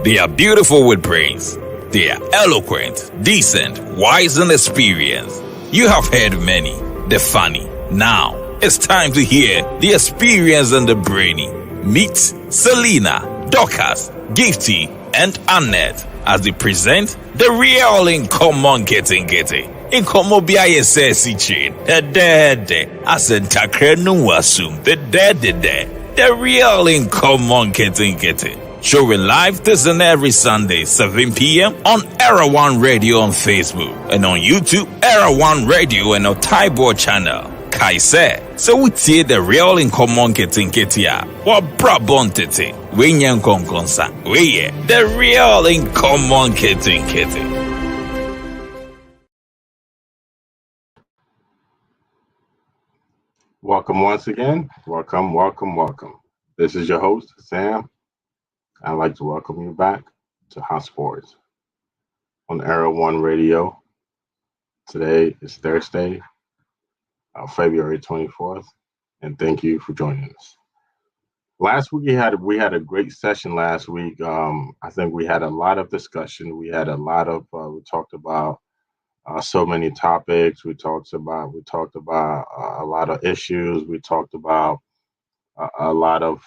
They are beautiful with brains. They are eloquent, decent, wise, and experienced. You have heard many, the funny. Now, it's time to hear the experience and the brainy. Meet Selena, Dorcas, Gifty, and Annette as they present the real in common getting. In Como BISS chain, the dead, as in Takrenu assume the dead, the real in common getting. Showing live this and every Sunday, 7 p.m. on Era One Radio on Facebook and on YouTube, Era One Radio and on Taibo channel. Kaise, so we see the real in common getting what brabon tete, winyan konkonsa, we the real in common getting. Welcome once again. Welcome. This is your host, Sam. I'd like to welcome you back to Hot Sports on Era One Radio. Today is Thursday, February 24th, and thank you for joining us. Last week we had a great session last week. I think we had a lot of discussion. We had a lot of we talked about so many topics. We talked about a lot of issues. We talked about a lot of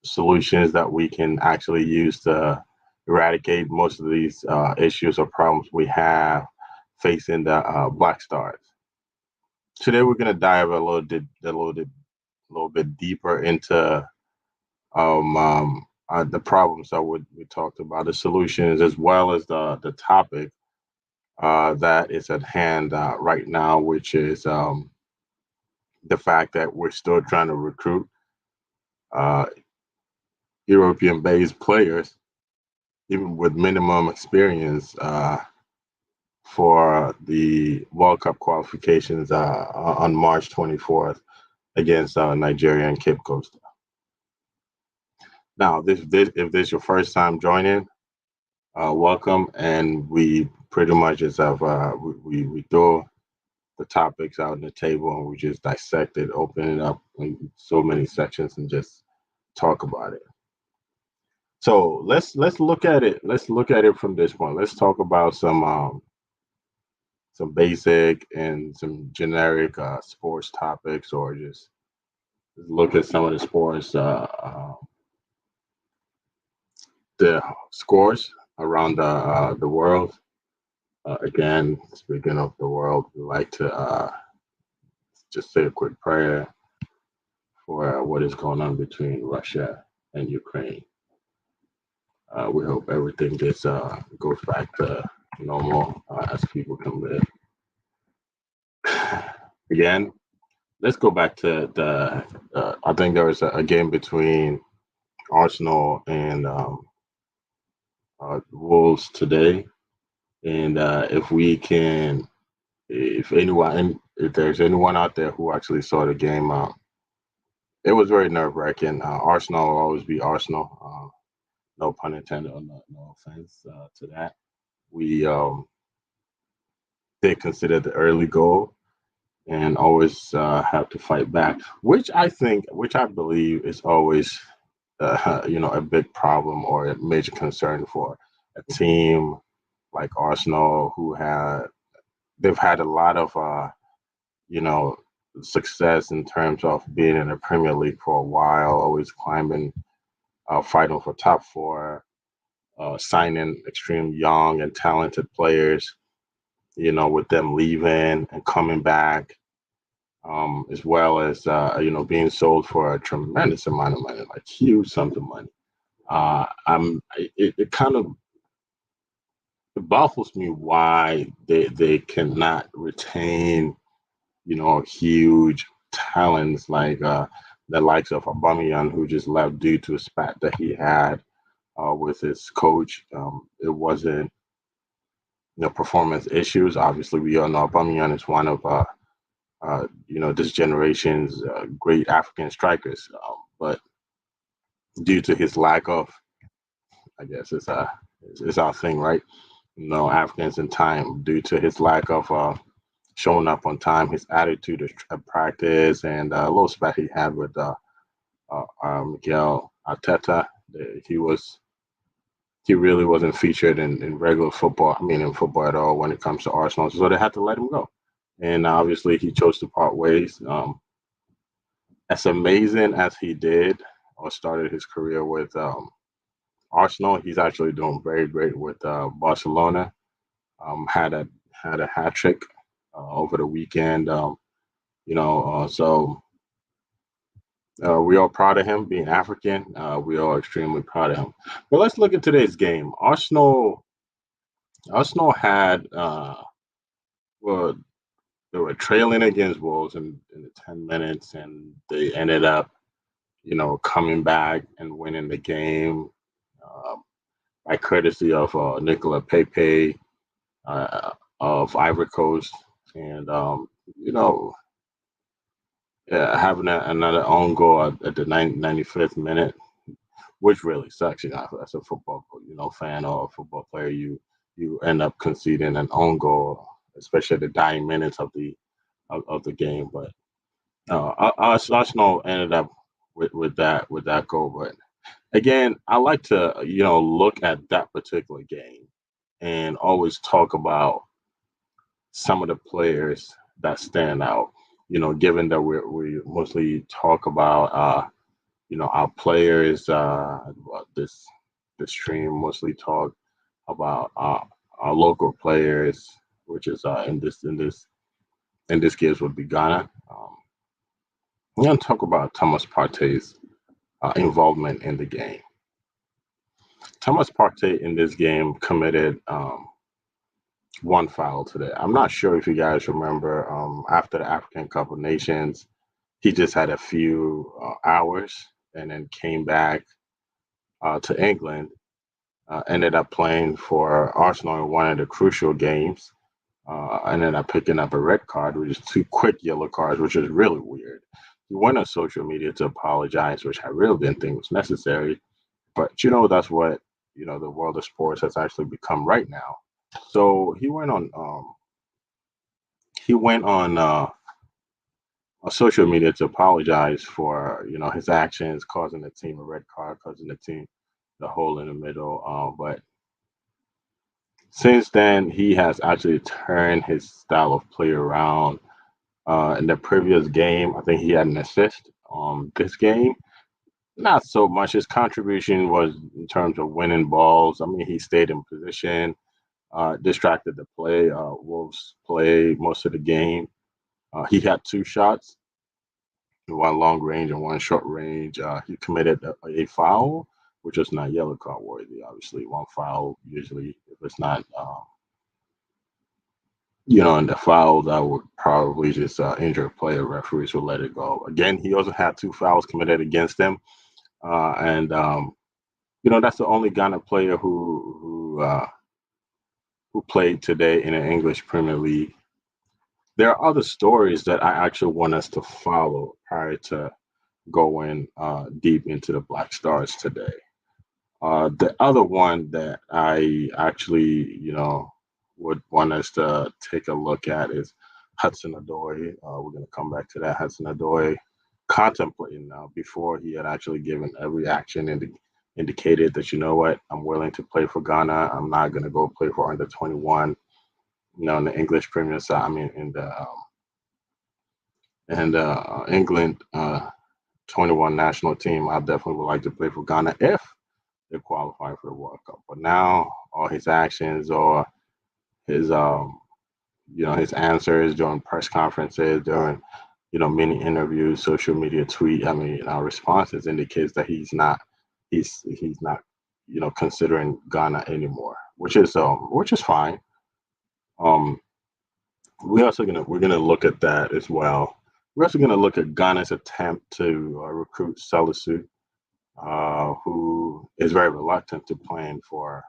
solutions that we can actually use to eradicate most of these issues or problems we have facing the Black Stars. Today we're going to dive a little bit deeper into the problems that we talked about, the solutions, as well as the topic that is at hand right now, which is the fact that we're still trying to recruit European-based players, even with minimum experience, for the World Cup qualifications on March 24th against Nigeria and Cape Coast. Now, if this is your first time joining, welcome, and we pretty much just have we throw the topics out on the table and we just dissect it, open it up in so many sections, and just talk about it. So let's look at it. Let's look at it from this point. Let's talk about some basic and some generic sports topics, or just look at some of the sports, the scores around the world. Again, speaking of the world, we like to just say a quick prayer for what is going on between Russia and Ukraine. We hope everything goes back to normal as people can live. Again, let's go back to the. I think there was a game between Arsenal and Wolves today, and if there's anyone out there who actually saw the game, it was very nerve-wracking. Arsenal will always be Arsenal. No pun intended, or no offense to that. We did consider the early goal and always have to fight back, which I believe is always a big problem or a major concern for a team like Arsenal, they've had a lot of success in terms of being in the Premier League for a while, always climbing, fighting for top four, signing extreme young and talented players, with them leaving and coming back, as well as being sold for a tremendous amount of money, like huge sums of money. It kind of baffles me why they cannot retain huge talents like the likes of Aubameyang, who just left due to a spat that he had with his coach. It wasn't performance issues. Obviously, we all know Aubameyang is one of this generation's great African strikers, but due to his lack of, I guess it's our thing, right? Africans in time, due to his lack of showing up on time, his attitude at practice, and a little spat he had with Miguel Arteta. He was he really wasn't featured in regular football. I mean, in football at all when it comes to Arsenal. So they had to let him go. And obviously, he chose to part ways. As amazing as he did or started his career with Arsenal, he's actually doing very great with Barcelona. Had a hat trick over the weekend. So we are proud of him being African. We are extremely proud of him. But let's look at today's game. Arsenal had well, they were trailing against Wolves in the 10 minutes, and they ended up, coming back and winning the game uh, by courtesy of Nicola Pepe of Ivory Coast, and you know, having another own goal at the 95th minute, which really sucks. As a football fan or a football player, you end up conceding an own goal, especially at the dying minutes of the game. But Arsenal ended up with that goal. But again, I like to look at that particular game and always talk about some of the players that stand out. Given that we mostly talk about our players, this stream mostly talk about our local players, which is in this case would be Ghana. I'm going to talk about Thomas Partey's involvement in the game. Thomas Partey in this game committed one foul today. I'm not sure if you guys remember after the African Cup of Nations, he just had a few hours and then came back to England, ended up playing for Arsenal in one of the crucial games, ended up picking up a red card, which is two quick yellow cards, which is really weird. He went on social media to apologize, which I really didn't think was necessary. But that's what the world of sports has actually become right now. So he went on social media to apologize for his actions, causing the team a red card, causing the team the hole in the middle. But since then, he has actually turned his style of play around. In the previous game, I think he had an assist. This game, not so much. His contribution was in terms of winning balls. I mean, he stayed in position, distracted the play. Wolves play most of the game. He had two shots, one long range and one short range. He committed a foul, which was not yellow card worthy. Obviously, one foul usually, if it's not, in the foul, that would probably just injure a player. Referees will let it go. Again, he also had two fouls committed against him, and that's the only Ghana player who played today in an English Premier League. There are other stories that I actually want us to follow prior to going deep into the Black Stars today. The other one that I actually, would want us to take a look at is Hudson Odoi. We're going to come back to that. Hudson Odoi contemplating now before he had actually given every action and indicated that, I'm willing to play for Ghana. I'm not going to go play for under 21, in the English Premier side. I mean, in the England 21 national team. I definitely would like to play for Ghana if they qualify for the World Cup. But now all his actions or his his answers during press conferences, during many interviews, social media tweet, responses indicates that he's not considering Ghana anymore, which is fine. Um, we're gonna look at that as well. We're also gonna look at Ghana's attempt to recruit Salisu, who is very reluctant to playing for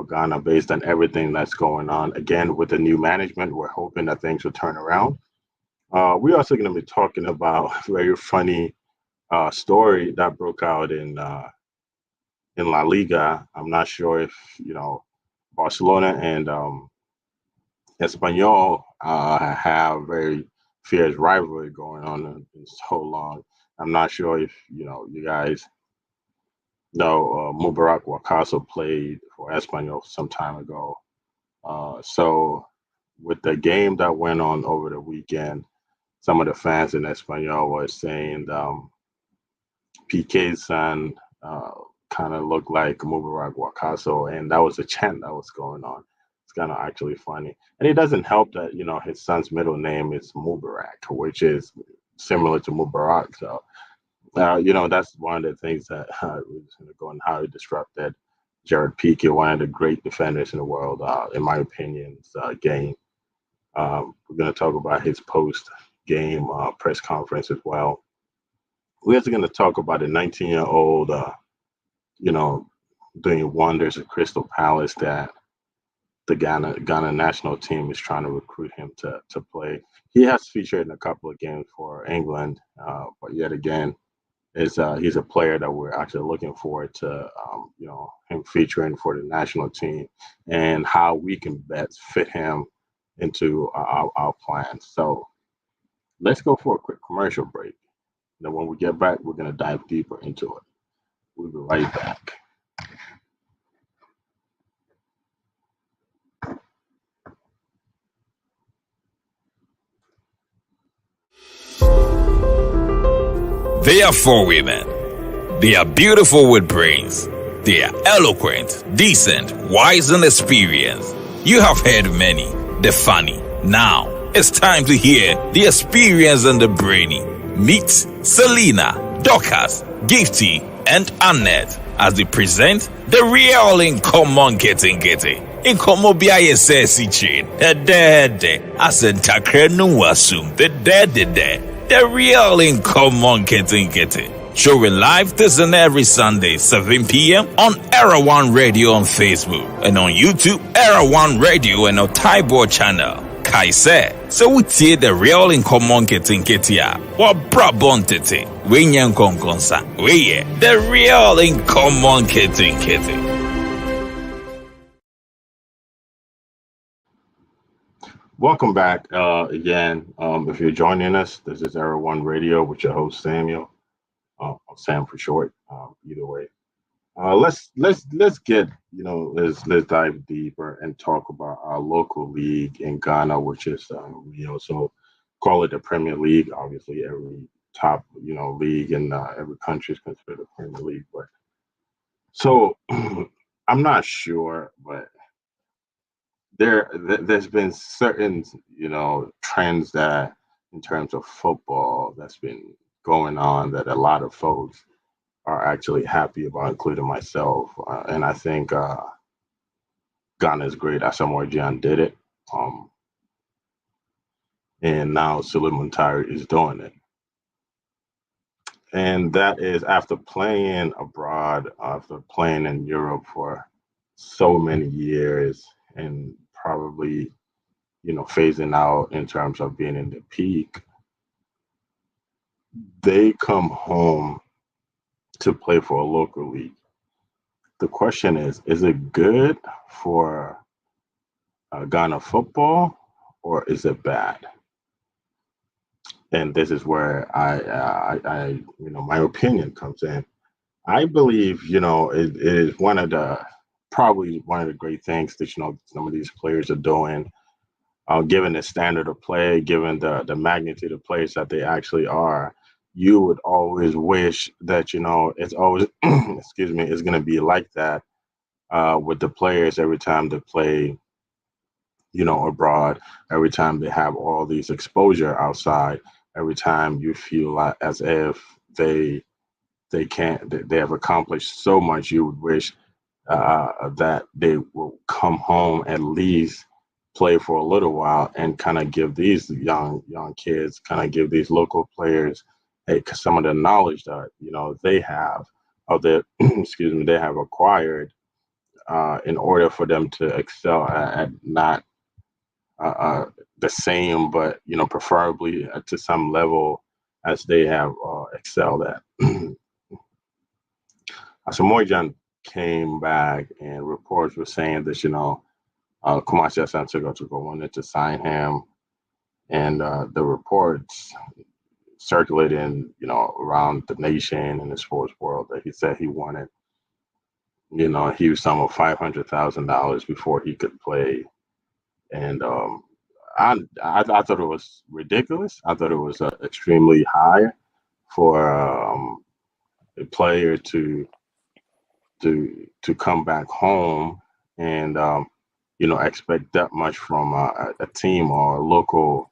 Ghana based on everything that's going on. Again, with the new management, we're hoping that things will turn around. We're also going to be talking about a very funny story that broke out in La Liga. I'm not sure if Barcelona and Espanyol have very fierce rivalry going on in so long. I'm not sure if you guys No, Mubarak Wakaso played for Espanyol some time ago. So with the game that went on over the weekend, some of the fans in Espanyol were saying PK's son kind of looked like Mubarak Wakaso, and that was a chant that was going on. It's kind of actually funny, and it doesn't help that his son's middle name is Mubarak, which is similar to Mubarak. So that's one of the things that was going to go and how it disrupted Jared Piqué, one of the great defenders in the world, in my opinion, game. We're going to talk about his post-game press conference as well. We're also going to talk about a 19-year-old, you know, doing wonders at Crystal Palace that the Ghana national team is trying to recruit him to play. He has featured in a couple of games for England, but yet again, he's a player that we're actually looking forward to, him featuring for the national team and how we can best fit him into our plans. So let's go for a quick commercial break. Then when we get back, we're going to dive deeper into it. We'll be right back. They are four women. They are beautiful with brains. They are eloquent, decent, wise, and experienced. You have heard many, the funny. Now, it's time to hear the experience and the brainy. Meet Selena, Dorcas, Gifty, and Annette as they present the real in common getting. In Komobia says chain, a dead, as in Takrenu assume the dead. The real in common getting. Showing live this and every Sunday, 7 p.m. on Era One Radio on Facebook and on YouTube, Era One Radio and on Taibo channel. Kaise, so we see the real in common getting ya. What brabon tete, winyan konkonsa, we the real in common getting. Welcome back again. If you're joining us, this is Era One Radio with your host Samuel. Sam for short. Either way, let's get let's dive deeper and talk about our local league in Ghana, which is we also call it the Premier League. Obviously, every top league in every country is considered a Premier League. But so I'm not sure, but there's been certain trends that in terms of football that's been going on that a lot of folks are actually happy about, including myself. And I think Ghana is great. Asamoah Gyan did it. And now Suleiman Tari is doing it. And that is after playing abroad, after playing in Europe for so many years and probably, phasing out in terms of being in the peak, they come home to play for a local league. The question is it good for Ghana football or is it bad? And this is where I my opinion comes in. I believe, it is probably one of the great things that, some of these players are doing, given the standard of play, given the magnitude of players that they actually are. You would always wish that, it's always, excuse me, it's going to be like that with the players every time they play, abroad, every time they have all these exposure outside, every time you feel like as if they have accomplished so much, you would wish that they will come home at least play for a little while and kind of give these young kids, kind of give these local players some of the knowledge that they have or that excuse me they have acquired in order for them to excel at not the same, but preferably to some level as they have excelled at. So Moyjan came back, and reports were saying that Kumasi Asante wanted to sign him, and the reports circulating around the nation and the sports world that he said he wanted a huge sum of $500,000 before he could play. And I thought it was ridiculous. I thought it was extremely high for a player to come back home and expect that much from a team or a local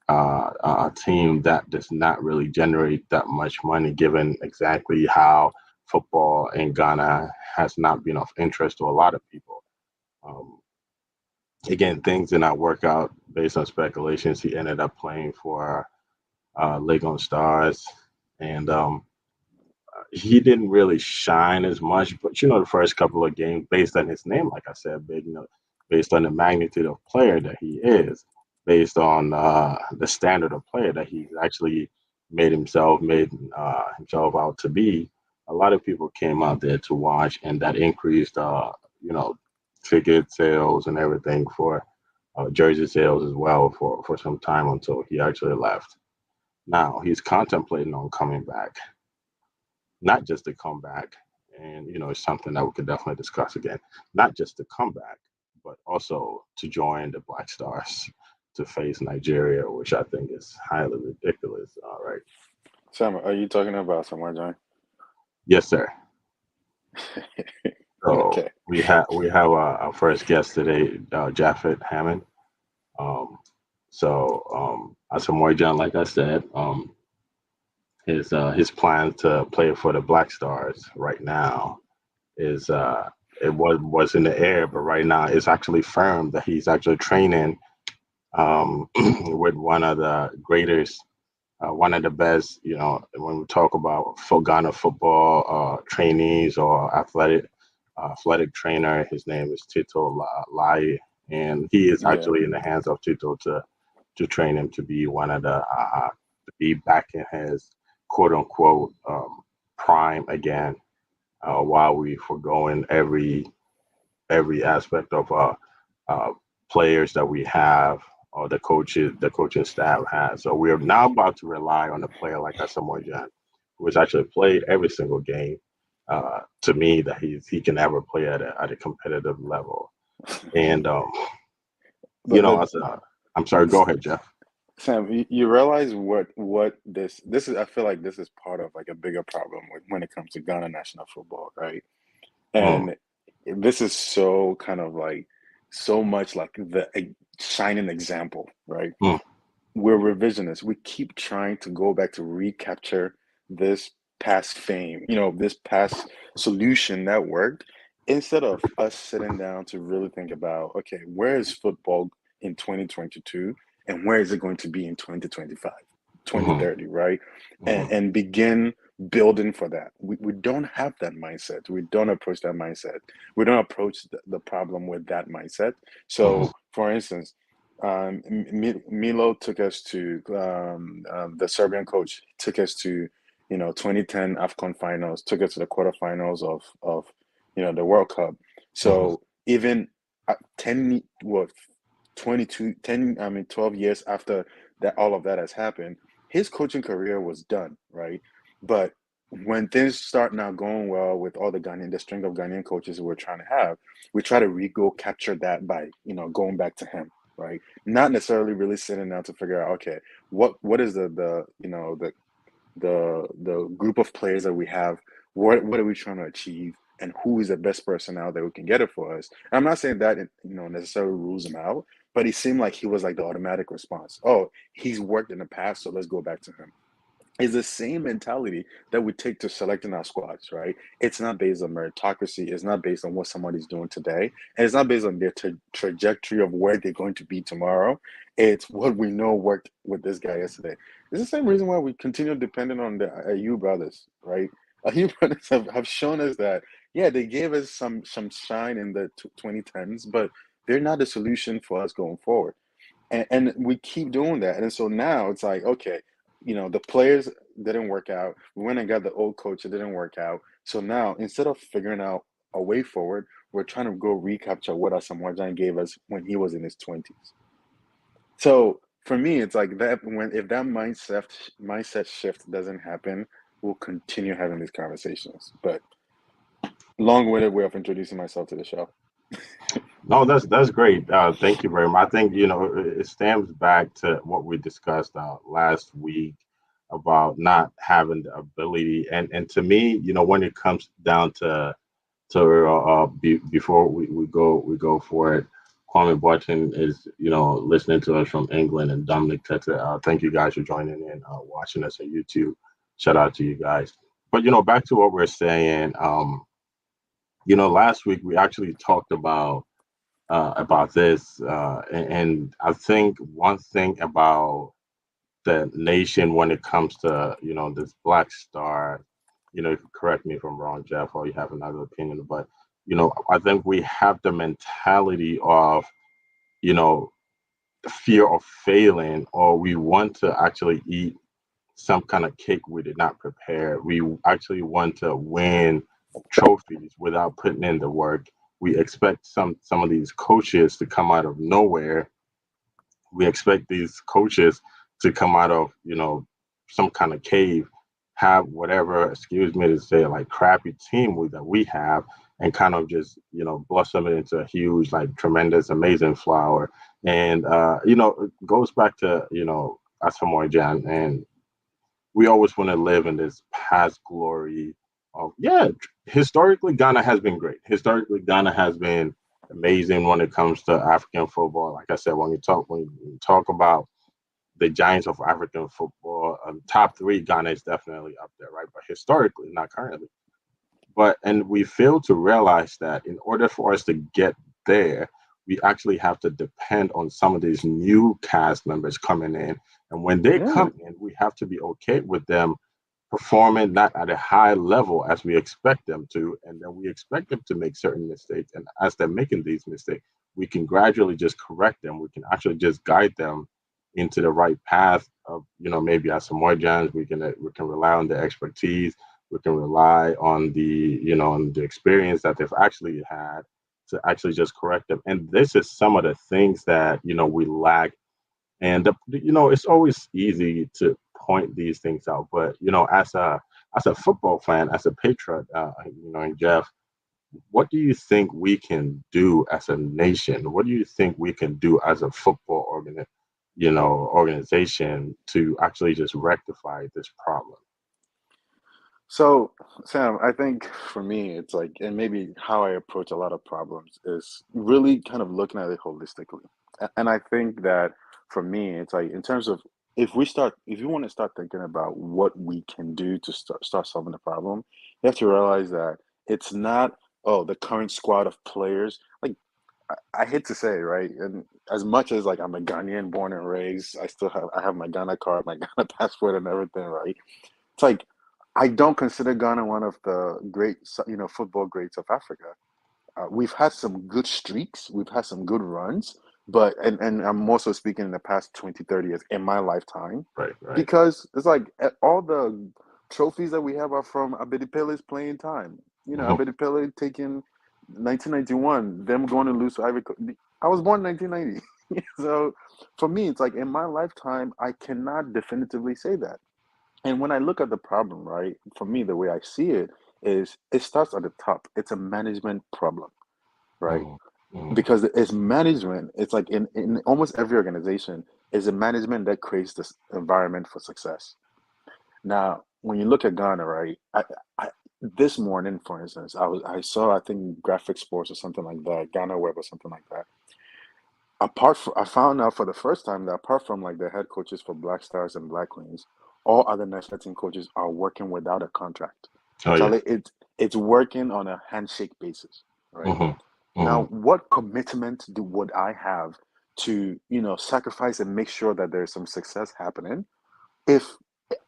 a team that does not really generate that much money, given exactly how football in Ghana has not been of interest to a lot of people. Um, Again, things did not work out based on speculations. He ended up playing for Lagos Stars, and he didn't really shine as much. But the first couple of games, based on his name, like I said, big, based on the magnitude of player that he is, based on the standard of player that he's actually made himself out to be. A lot of people came out there to watch, and that increased, you know, ticket sales and everything for jersey sales as well for some time until he actually left. Now he's contemplating on coming back, not just to come back, and it's something that we could definitely discuss again. Not just to come back, but also to join the Black Stars to face Nigeria, which I think is highly ridiculous. All right. Sam, are you talking about Samuel John? Yes, sir. So Okay. we have our first guest today, Jaffa Hammond. Um, Asamoah John, like I said, his plan to play for the Black Stars right now is it was in the air, but right now it's actually firm that he's actually training with one of the greatest, one of the best. When we talk about Ghana football trainees or athletic trainer, his name is Tito Lai, and he is Yeah. actually in the hands of Tito to train him to be one of the to be back in his quote unquote prime again, while we foregoing every aspect of uh, players that we have or the coaching staff has. So we are now about to rely on a player like Asamoah Gyan, who has actually played every single game. To me, that he can ever play at a competitive level. And But I'm sorry. Go ahead, Jeff. Sam, you realize what this is? I feel like this is part of like a bigger problem when it comes to Ghana national football, right? Mm, And this is so kind of like so much like the shining example, right? mm, We're revisionists. We keep trying to go back to recapture this past fame, this past solution that worked, instead of us sitting down to really think about, okay, where is football in 2022 and where is it going to be in 2025, mm, 2030, right? And, mm, and begin building for that. We don't have that mindset. We don't approach that mindset. We don't approach the problem with that mindset. mm, So, for instance, Milo took us to the Serbian coach took us to 2010 AFCON finals, took us to the quarterfinals of the World Cup. mm, So even 10 what 22 10 I mean 12 years after that, all of that has happened, his coaching career was done, right? But when things start now going well with all the string of Ghanaian coaches we're trying to have, we try to re-go capture that by going back to him, right? Not necessarily really sitting down to figure out, okay, what is the group of players that we have, what are we trying to achieve, and who is the best person out there who can get it for us. And I'm not saying that necessarily rules him out, but he seemed like he was like the automatic response. Oh, he's worked in the past, so let's go back to him. Is the same mentality that we take to selecting our squads, right? It's not based on meritocracy. It's not based on what somebody's doing today. And it's not based on their trajectory of where they're going to be tomorrow. It's what we know worked with this guy yesterday. It's the same reason why we continue depending on the AU brothers, right? AU brothers have shown us that, yeah, they gave us some shine in the 2010s, but they're not the solution for us going forward. And we keep doing that. And so now it's like, okay, the players didn't work out. We went and got the old coach, it didn't work out. So now instead of figuring out a way forward, we're trying to go recapture what Asamoah gave us when he was in his 20s. So for me, it's like that if that mindset shift doesn't happen, we'll continue having these conversations. But Long-winded way of introducing myself to the show. No, that's great. Thank you very much. I think it stems back to what we discussed last week about not having the ability, and to me, when it comes down to before we go for it. Kwame Barton is listening to us from England, and Dominic Teta. Thank you guys for joining in, watching us on YouTube. Shout out to you guys. But back to what we're saying. Last week we actually talked about this, and I think one thing about the nation when it comes to this Black Star. You can correct me if I'm wrong, Jeff, or you have another opinion, but I think we have the mentality of you know fear of failing, or we want to actually eat some kind of cake we did not prepare. We actually want to win trophies without putting in the work. We expect some of these coaches to come out of nowhere. We expect these coaches to come out of some kind of cave, have whatever, excuse me to say, like crappy team that we have, and kind of just blossom it into a huge, like, tremendous, amazing flower. And it goes back to Asamoah Jan, and we always want to live in this past glory of, yeah, historically Ghana has been great. Historically Ghana has been amazing when it comes to African football. Like I said, when you talk about the giants of African football, top three, Ghana is definitely up there, right? But historically, not currently. And we fail to realize that in order for us to get there, we actually have to depend on some of these new cast members coming in. And when they Yeah. come in, we have to be okay with them performing not at a high level as we expect them to, and then we expect them to make certain mistakes. And as they're making these mistakes, we can gradually just correct them. We can actually just guide them into the right path of, maybe as some more Johns, we can rely on their expertise. We can rely on the experience that they've actually had to actually just correct them. And this is some of the things that we lack. And it's always easy to point these things out, but as a football fan, as a patriot, and Jeff, what do you think we can do as a nation? What do you think we can do as a football organization to actually just rectify this problem? So, Sam, I think for me, it's like, and maybe how I approach a lot of problems is really kind of looking at it holistically. And I think that for me, it's like in terms of if you want to start thinking about what we can do to start solving the problem, you have to realize that it's not, oh, the current squad of players. Like, I hate to say, right? And as much as like I'm a Ghanaian born and raised, I have my Ghana card, my Ghana passport, and everything, right? It's like I don't consider Ghana one of the great, football greats of Africa. We've had some good streaks, we've had some good runs, but and I'm also speaking in the past 20, 30 years in my lifetime, Right, right. because it's like all the trophies that we have are from Abedi Pele's playing time. Mhm. Abedi Pele taking 1991, them going to lose to Ivory Coast. I was born in 1990. So for me, it's like in my lifetime, I cannot definitively say that. And when I look at the problem, right, for me, the way I see it is it starts at the top. It's a management problem, right? Mhm. Mhm. Because it's management. It's like in almost every organization, is a management that creates this environment for success. Now, when you look at Ghana, right, this morning, for instance, I saw, I think, Graphic Sports or something like that, Ghana Web or something like that. I found out for the first time that apart from like the head coaches for Black Stars and Black Queens, all other national team coaches are working without a contract. Oh yeah. Charlie, it's working on a handshake basis, right? Mhm. Now, Mhm. what commitment would I have to, sacrifice and make sure that there's some success happening if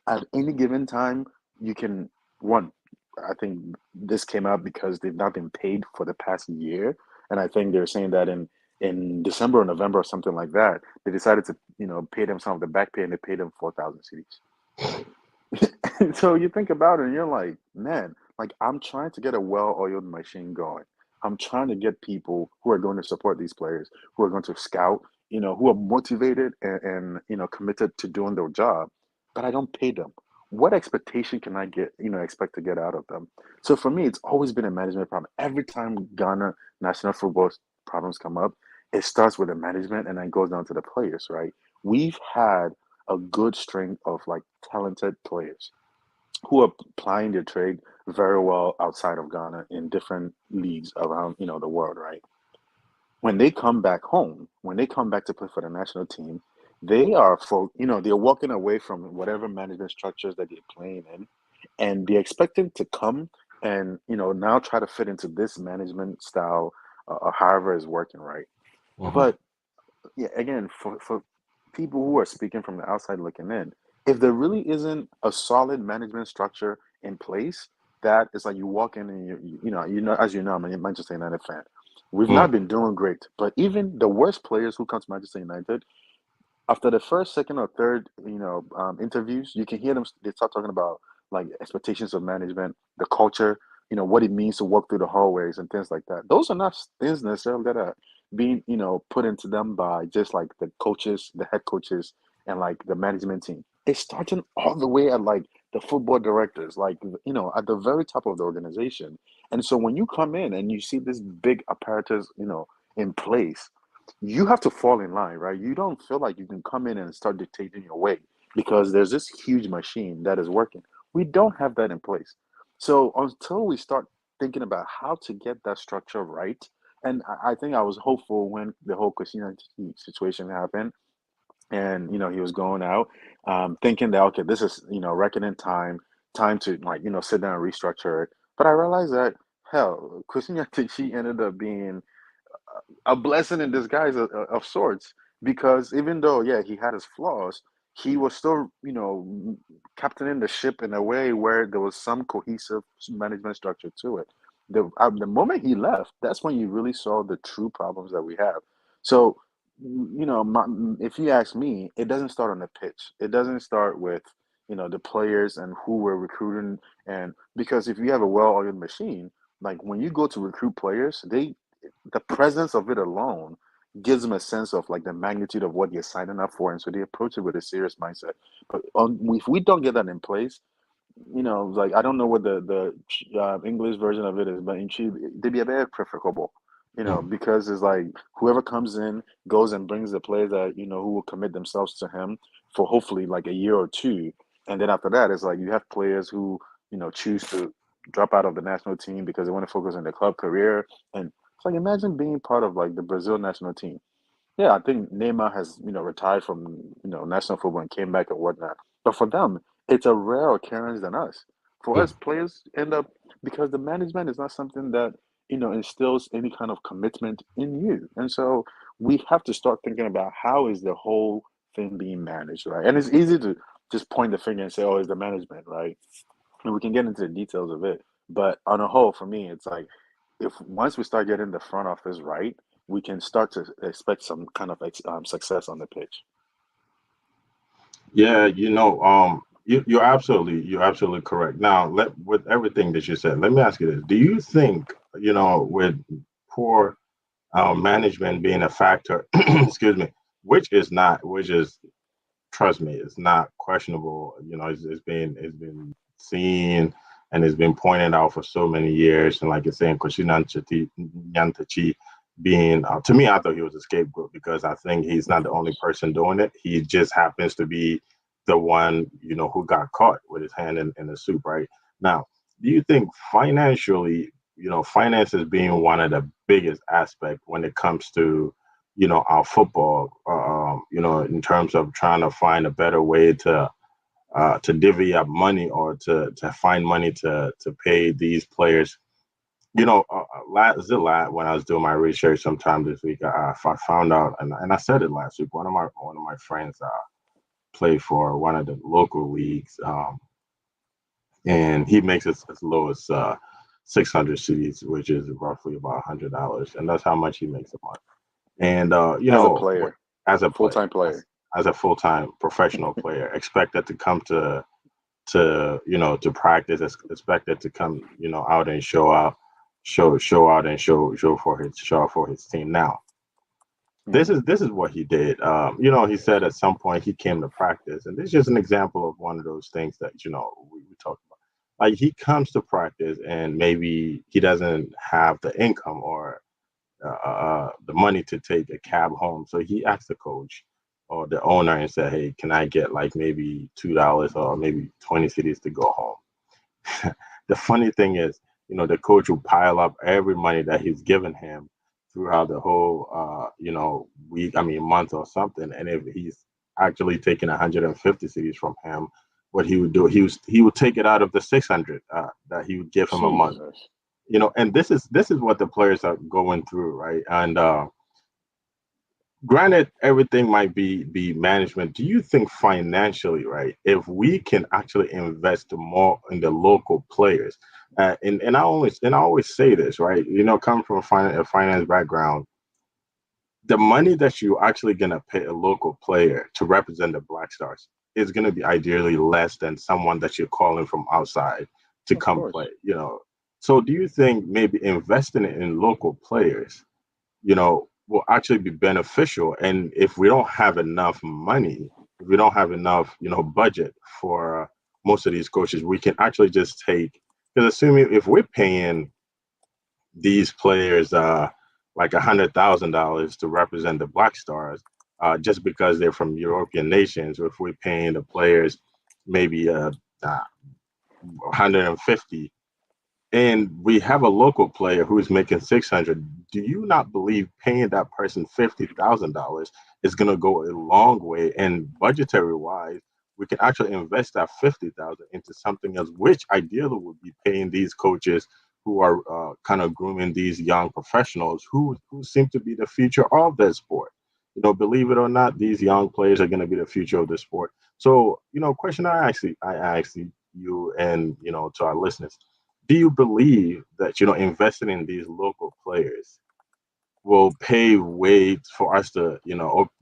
at any given time you can one, I think this came out because they've not been paid for the past year, and I think they're saying that in December or November or something like that, they decided to pay them some of the back pay, and they paid them 4,000 cities, right? So you think about it and you're like, man, like I'm trying to get a well-oiled machine going. I'm trying to get people who are going to support these players, who are going to scout, who are motivated and committed to doing their job, but I don't pay them. what expectation can I expect to get out of them? So for me, it's always been a management problem. Every time Ghana national football problems come up, it starts with the management and then goes down to the players, right? We've had a good string of like talented players who are plying their trade very well outside of Ghana in different leagues around, the world, right? When they come back home, when they come back to play for the national team, they are they're walking away from whatever management structures that they're playing in, and they're expecting to come and now try to fit into this management style, however is working, right? Mhm. But yeah, again, for people who are speaking from the outside looking in, if there really isn't a solid management structure in place, that is like you walk in and as you know, I'm a Manchester United fan. We've Mm. not been doing great, but even the worst players who come to Manchester United, after the first, second, or third, interviews, you can hear them. They start talking about like expectations of management, the culture, what it means to walk through the hallways and things like that. Those are not things necessarily that are being, put into them by just like the coaches, the head coaches, and like the management team. It's starting all the way at like the football directors, like at the very top of the organization. And so when you come in and you see this big apparatus, in place, you have to fall in line, right? You don't feel like you can come in and start dictating your way because there's this huge machine that is working. We don't have that in place. So until we start thinking about how to get that structure right, and I think I was hopeful when the whole Christina situation happened, and he was going out, thinking that okay, this is reckoning time to like sit down and restructure it. But I realized that hell, Christina she ended up being a blessing in disguise of sorts, because even though yeah he had his flaws, he was still captaining the ship in a way where there was some cohesive management structure to it. The moment he left, that's when you really saw the true problems that we have. So if you ask me, it doesn't start on the pitch. It doesn't start with the players and who we're recruiting. And because if you have a well-oiled machine, like when you go to recruit players, the presence of it alone gives them a sense of like the magnitude of what you're signing up for, and so they approach it with a serious mindset. But if we don't get that in place, like I don't know what the English version of it is, but in Chi, they be a bit preferable, Mm. because it's like whoever comes in goes and brings the players that who will commit themselves to him for hopefully like a year or two, and then after that, it's like you have players who choose to drop out of the national team because they want to focus on their club career, and it's like imagine being part of like the Brazil national team. Yeah, I think Neymar has, retired from, national football and came back and whatnot. But for them, it's a rare occurrence than us. For Mm. us, players end up because the management is not something that, instills any kind of commitment in you. And so we have to start thinking about how is the whole thing being managed, right? And it's easy to just point the finger and say, oh, it's the management, right? And we can get into the details of it. But on a whole, for me, it's like if once we start getting the front office right, we can start to expect some kind of success on the pitch. Yeah, you're absolutely correct. Now, with everything that you said, let me ask you this: do you think, with poor management being a factor, excuse me, which is trust me, it's not questionable. It's been seen and it's been pointed out for so many years. And like you're saying, Nyantachi being to me, I thought he was a scapegoat because I think he's not the only person doing it. He just happens to be the one, who got caught with his hand in the soup. Right now, do you think financially, finances being one of the biggest aspect when it comes to our football, in terms of trying to find a better way to divvy up money or to find money to pay these players. When I was doing my research sometime this week, I found out, and I said it last week. One of my friends played for one of the local leagues, and he makes it as low as 600 cities, which is roughly about $100, and that's how much he makes a month. And As a player, as a full player, time player. as a full time professional player, expected to come to practice, expected to come out and show out and show out for his team. Now, this is what he did. He said at some point he came to practice, and this is just an example of one of those things that we talked about. Like he comes to practice, and maybe he doesn't have the income or the money to take a cab home, so he asked the coach or the owner and said, "Hey, can I get like maybe $2 or maybe 20 cities to go home?" The funny thing is, the coach will pile up every money that he's given him throughout the whole, week, I mean, month or something. And if he's actually taking 150 cities from him, what he would do, he would take it out of the 600 that he would give him a month. Jesus. And this is what the players are going through, right? And granted, everything might be management. Do you think financially, right, if we can actually invest more in the local players, and I always say this, right, coming from a finance background, the money that you're actually gonna pay a local player to represent the Black Stars is gonna be ideally less than someone that you're calling from outside to Of come play. course. So do you think maybe investing in local players, will actually be beneficial? And if we don't have enough money, if we don't have enough, budget for most of these coaches, we can actually just take, because assuming if we're paying these players like $100,000 to represent the Black Stars, just because they're from European nations, or if we're paying the players maybe 150, and we have a local player who's making 600, do you not believe paying that person $50,000 is going to go a long way? And budgetary wise, we can actually invest that 50,000 into something else, which ideally would be paying these coaches who are kind of grooming these young professionals who seem to be the future of their sport. Believe it or not, these young players are going to be the future of the sport. So, question I ask you and to our listeners, do you believe that investing in these local players will pave way for us to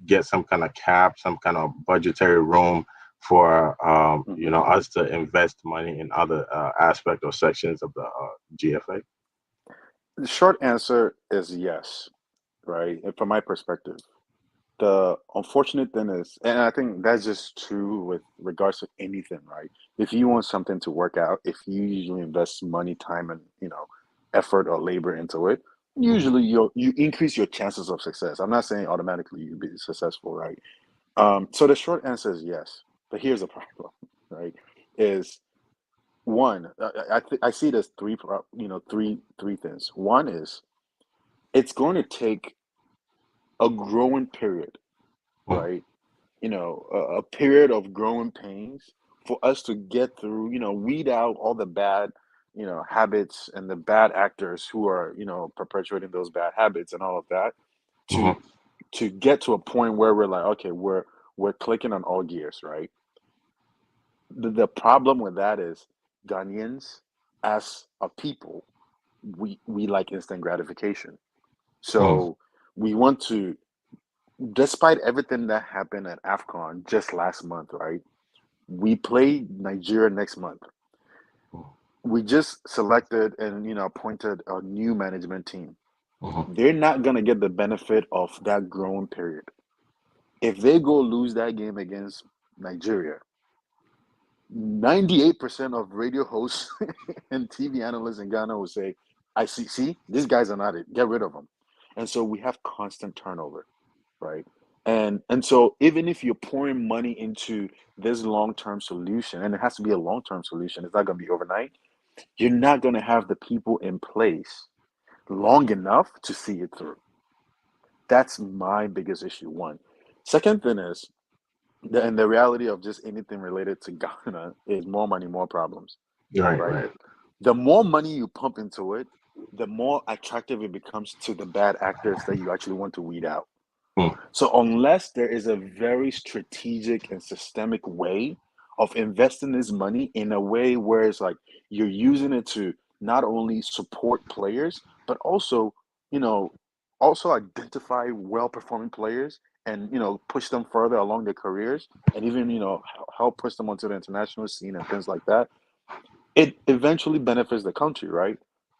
get some kind of cap, some kind of budgetary room for Hmm. us to invest money in other aspect or sections of the GFA? The short answer is yes, right? And from my perspective, the unfortunate thing is, and I think that's just true with regards to anything, right? If you want something to work out, if you usually invest money, time, and effort or labor into it, Mhm. usually you increase your chances of success. I'm not saying automatically you'll be successful, right? So the short answer is yes, but here's the problem, right? Is one, I see it as three things. One is it's going to take a growing period, Mhm. right? A period of growing pains for us to get through, weed out all the bad, habits and the bad actors who are, perpetuating those bad habits and all of that to Mhm. get to a point where we're like, okay, we're clicking on all gears, right? The problem with that is Ghanaians as a people, we like instant gratification. Mhm. So we want to, despite everything that happened at AFCON just last month, right? We play Nigeria next month. We just selected and appointed a new management team. Mhm. They're not gonna get the benefit of that growing period. If they go lose that game against Nigeria, 98% of radio hosts and TV analysts in Ghana will say, I see, these guys are not it. Get rid of them. And so we have constant turnover, right? And so even if you're pouring money into this long-term solution, and it has to be a long-term solution, it's not going to be overnight, you're not going to have the people in place long enough to see it through. That's my biggest issue. One. Second thing is, and the reality of just anything related to Ghana is more money, more problems, Right, right? right. The more money you pump into it, the more attractive it becomes to the bad actors that you actually want to weed out. Mhm. So unless there is a very strategic and systemic way of investing this money in a way where it's like you're using it to not only support players, but also, you know, also identify well-performing players and push them further along their careers and even help push them onto the international scene and things like that, it eventually benefits the country, right?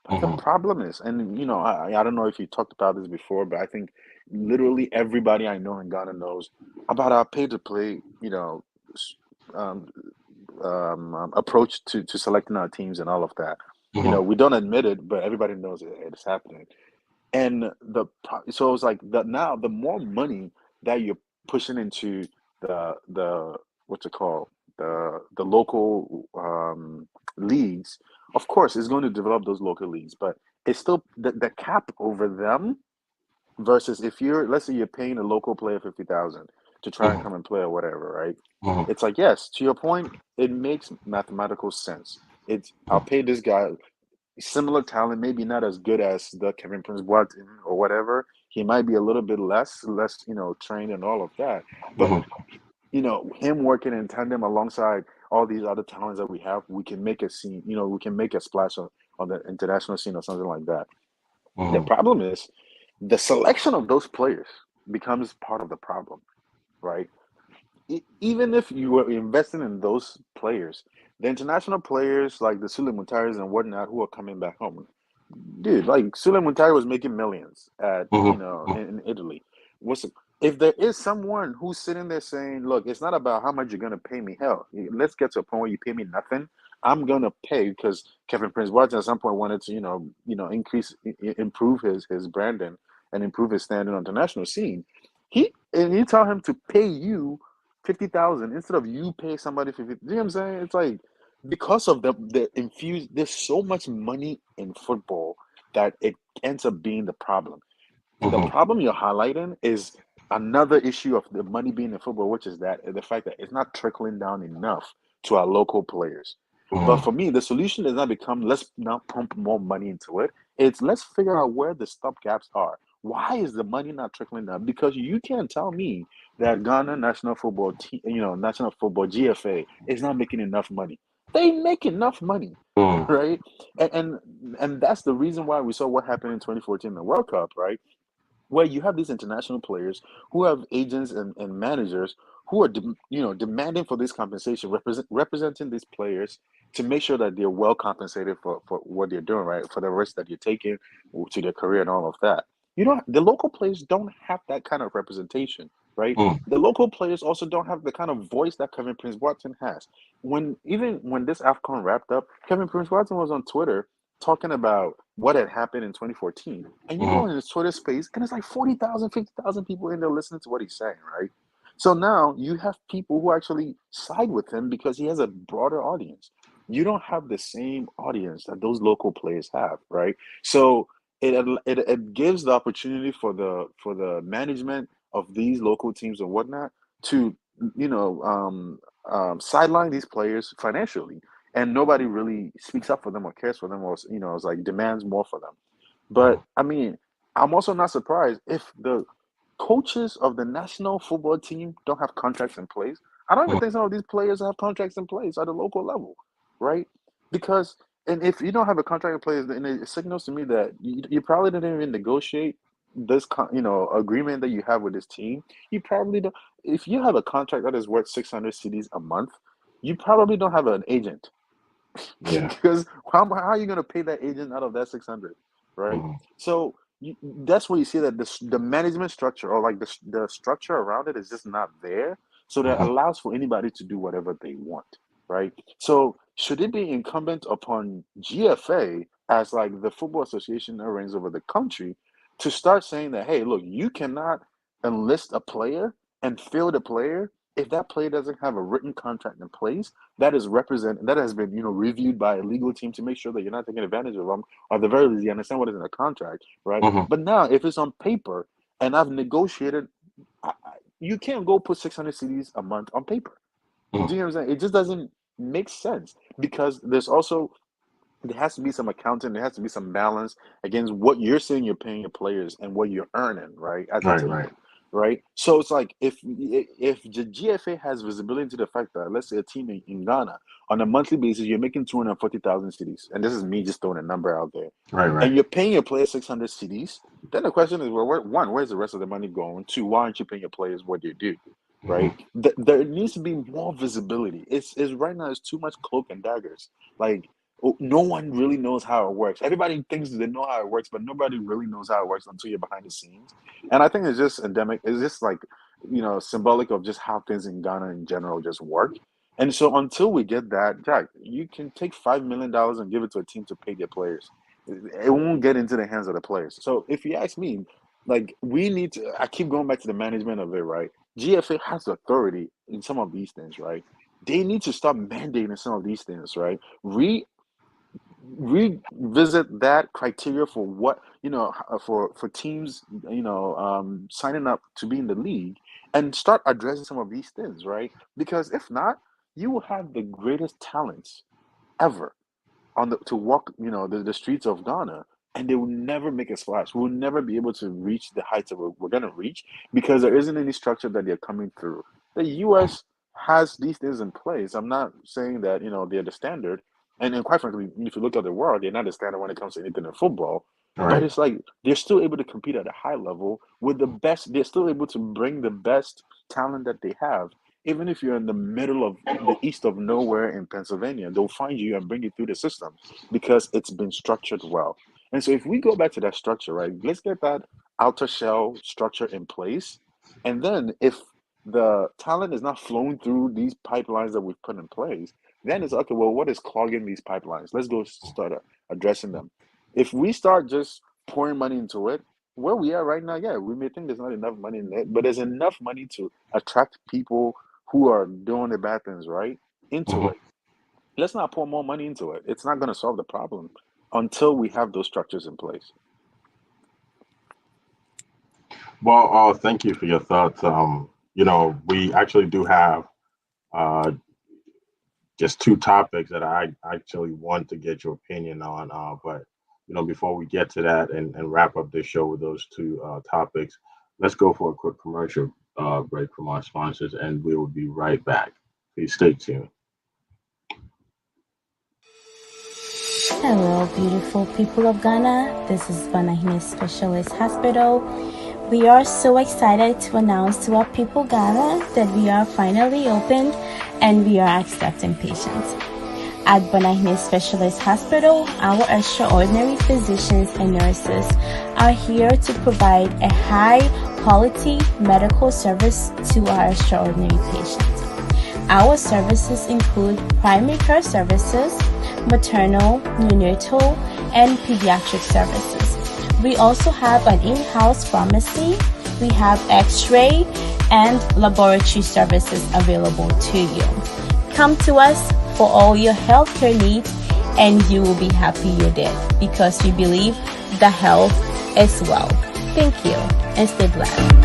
But the Mhm. problem is, and I don't know if you talked about this before, but I think literally everybody I know in Ghana knows about our pay to play, um, approach to selecting our teams and all of that. Mm-hmm. We don't admit it, but everybody knows it's happening. And so it's like now the more money that you're pushing into the what's it called, the local leagues, of course it's going to develop those local leagues, but it's still the cap over them versus if let's say you're paying a local player 50,000 to try and Mm-hmm. come and play or whatever, right? Mm-hmm. It's like, yes, to your point, it makes mathematical sense. I'll pay this guy similar talent, maybe not as good as the Kevin Prince Boateng or whatever. He might be a little bit less, trained and all of that. But Mm-hmm. him working in tandem alongside all these other talents that we have, we can make a scene. We can make a splash on the international scene or something like that. The Mm-hmm. problem is the selection of those players becomes part of the problem, right? Even if you were investing in those players, the international players like the Sule Mutaris and whatnot who are coming back home, dude, like Sule Mutari was making millions at Mm-hmm. in Italy. What's if there is someone who's sitting there saying, "Look, it's not about how much you're gonna pay me. Hell, let's get to a point where you pay me nothing. I'm gonna pay because Kevin Prince Boateng at some point wanted to, improve his branding and improve his standing on the national scene. You tell him to pay you 50,000 instead of you pay somebody 50. You know what I'm saying? It's like because of the infused. There's so much money in football that it ends up being the problem. The Mm-hmm. problem you're highlighting is another issue of the money being in football, which is that the fact that it's not trickling down enough to our local players. But Mm-hmm. for me, the solution does not become let's now pump more money into it. It's let's figure out where the stop gaps are. Why is the money not trickling down? Because you can't tell me that Ghana national football team, national football GFA is not making enough money. They make enough money, Mm-hmm. right? And that's the reason why we saw what happened in 2014 in the World Cup, right? Where you have these international players who have agents and managers who are demanding for this compensation, representing these players to make sure that they're well compensated for what they're doing, right, for the risk that you're taking to their career and all of that. The local players don't have that kind of representation, right? The local players also don't have the kind of voice that Kevin Prince Boateng has. Even when this AFCON wrapped up, Kevin Prince Boateng was on Twitter talking about what had happened in 2014. And you go Mm-hmm. in his Twitter space, and it's like 40,000, 50,000 people in there listening to what he's saying, right? So now you have people who actually side with him because he has a broader audience. You don't have the same audience that those local players have, right? So it gives the opportunity for the management of these local teams and whatnot to sideline these players financially, and nobody really speaks up for them or cares for them or it's like demands more for them. But I mean, I'm also not surprised if the coaches of the national football team don't have contracts in place. I don't even think some of these players have contracts in place at the local level, right? Because and if you don't have a contract in place, then it signals to me that you probably didn't even negotiate this agreement that you have with this team. You probably don't. If you have a contract that is worth 600 CDs a month, you probably don't have an agent Yeah. because how are you going to pay that agent out of that 600, right? Mm-hmm. So that's where you see that the management structure or like the structure around it is just not there, so that Mm-hmm. allows for anybody to do whatever they want, right? So should it be incumbent upon GFA as like the football association that reigns over the country to start saying that, hey, look, you cannot enlist a player and field a player if that player doesn't have a written contract in place that has been reviewed by a legal team to make sure that you're not taking advantage of them, or at the very least you understand what is in the contract, right? Mm-hmm. But now if it's on paper and I've negotiated, you can't go put 600 CDs a month on paper. Do you know what I'm saying? It just doesn't make sense because there has to be some accounting, there has to be some balance against what you're saying you're paying your players and what you're earning, right, as a Right. team, Right. right? So it's like if the GFA has visibility to the fact that let's say a team in Ghana on a monthly basis you're making 240,000 CDs, and this is me just throwing a number out there, Right. and Right. you're paying your players 600 CDs, then the question is, well, where's the rest of the money going? Two, why aren't you paying your players what they do? Right? Mm-hmm. There needs to be more visibility. It's right now it's too much cloak and daggers. Like No one really knows how it works. Everybody thinks they know how it works, but nobody really knows how it works until you're behind the scenes. And I think it's just endemic. It's just like, symbolic of just how things in Ghana in general just work. And so until we get that, Jack, you can take $5 million and give it to a team to pay their players. It won't get into the hands of the players. So if you ask me, like we need to, I keep going back to the management of it, right? GFA has authority in some of these things, right? They need to start mandating some of these things, right? Revisit that criteria for what for teams signing up to be in the league and start addressing some of these things, right? Because if not, you will have the greatest talents ever on the to walk the streets of Ghana, and they will never make a splash. We'll never be able to reach the heights that we're going to reach because there isn't any structure that they're coming through. The US has these things in place. I'm not saying that they're the standard, and quite frankly, if you look at the world, they're not the standard when it comes to anything in football. But Right. it's like they're still able to compete at a high level with the best. They're still able to bring the best talent that they have. Even if you're in the middle of the east of nowhere in Pennsylvania, they'll find you and bring you through the system because it's been structured well. And so if we go back to that structure, right, let's get that outer shell structure in place. And then if the talent is not flowing through these pipelines that we've put in place, then it's okay, well, what is clogging these pipelines? Let's go start addressing them. If we start just pouring money into it, where we are right now, yeah, we may think there's not enough money in it, but there's enough money to attract people who are doing the bad things, right, into Mhm. it. Let's not pour more money into it. It's not going to solve the problem until we have those structures in place. Well, thank you for your thoughts. We actually do have uh, just two topics that I actually want to get your opinion on. But before we get to that and wrap up this show with those two topics, let's go for a quick commercial break from our sponsors, and we will be right back. Please stay tuned. Hello, beautiful people of Ghana. This is Banahine Specialist Hospital. We are so excited to announce to our people Ghana that we are finally opened and we are accepting patients. At Banahine Specialist Hospital, our extraordinary physicians and nurses are here to provide a high quality medical service to our extraordinary patients. Our services include primary care services, maternal, neonatal, and pediatric services. We also have an in-house pharmacy. We have x-ray and laboratory services available to you. Come to us for all your healthcare needs and you will be happy you did because we believe the health is wealth. Thank you and stay blessed.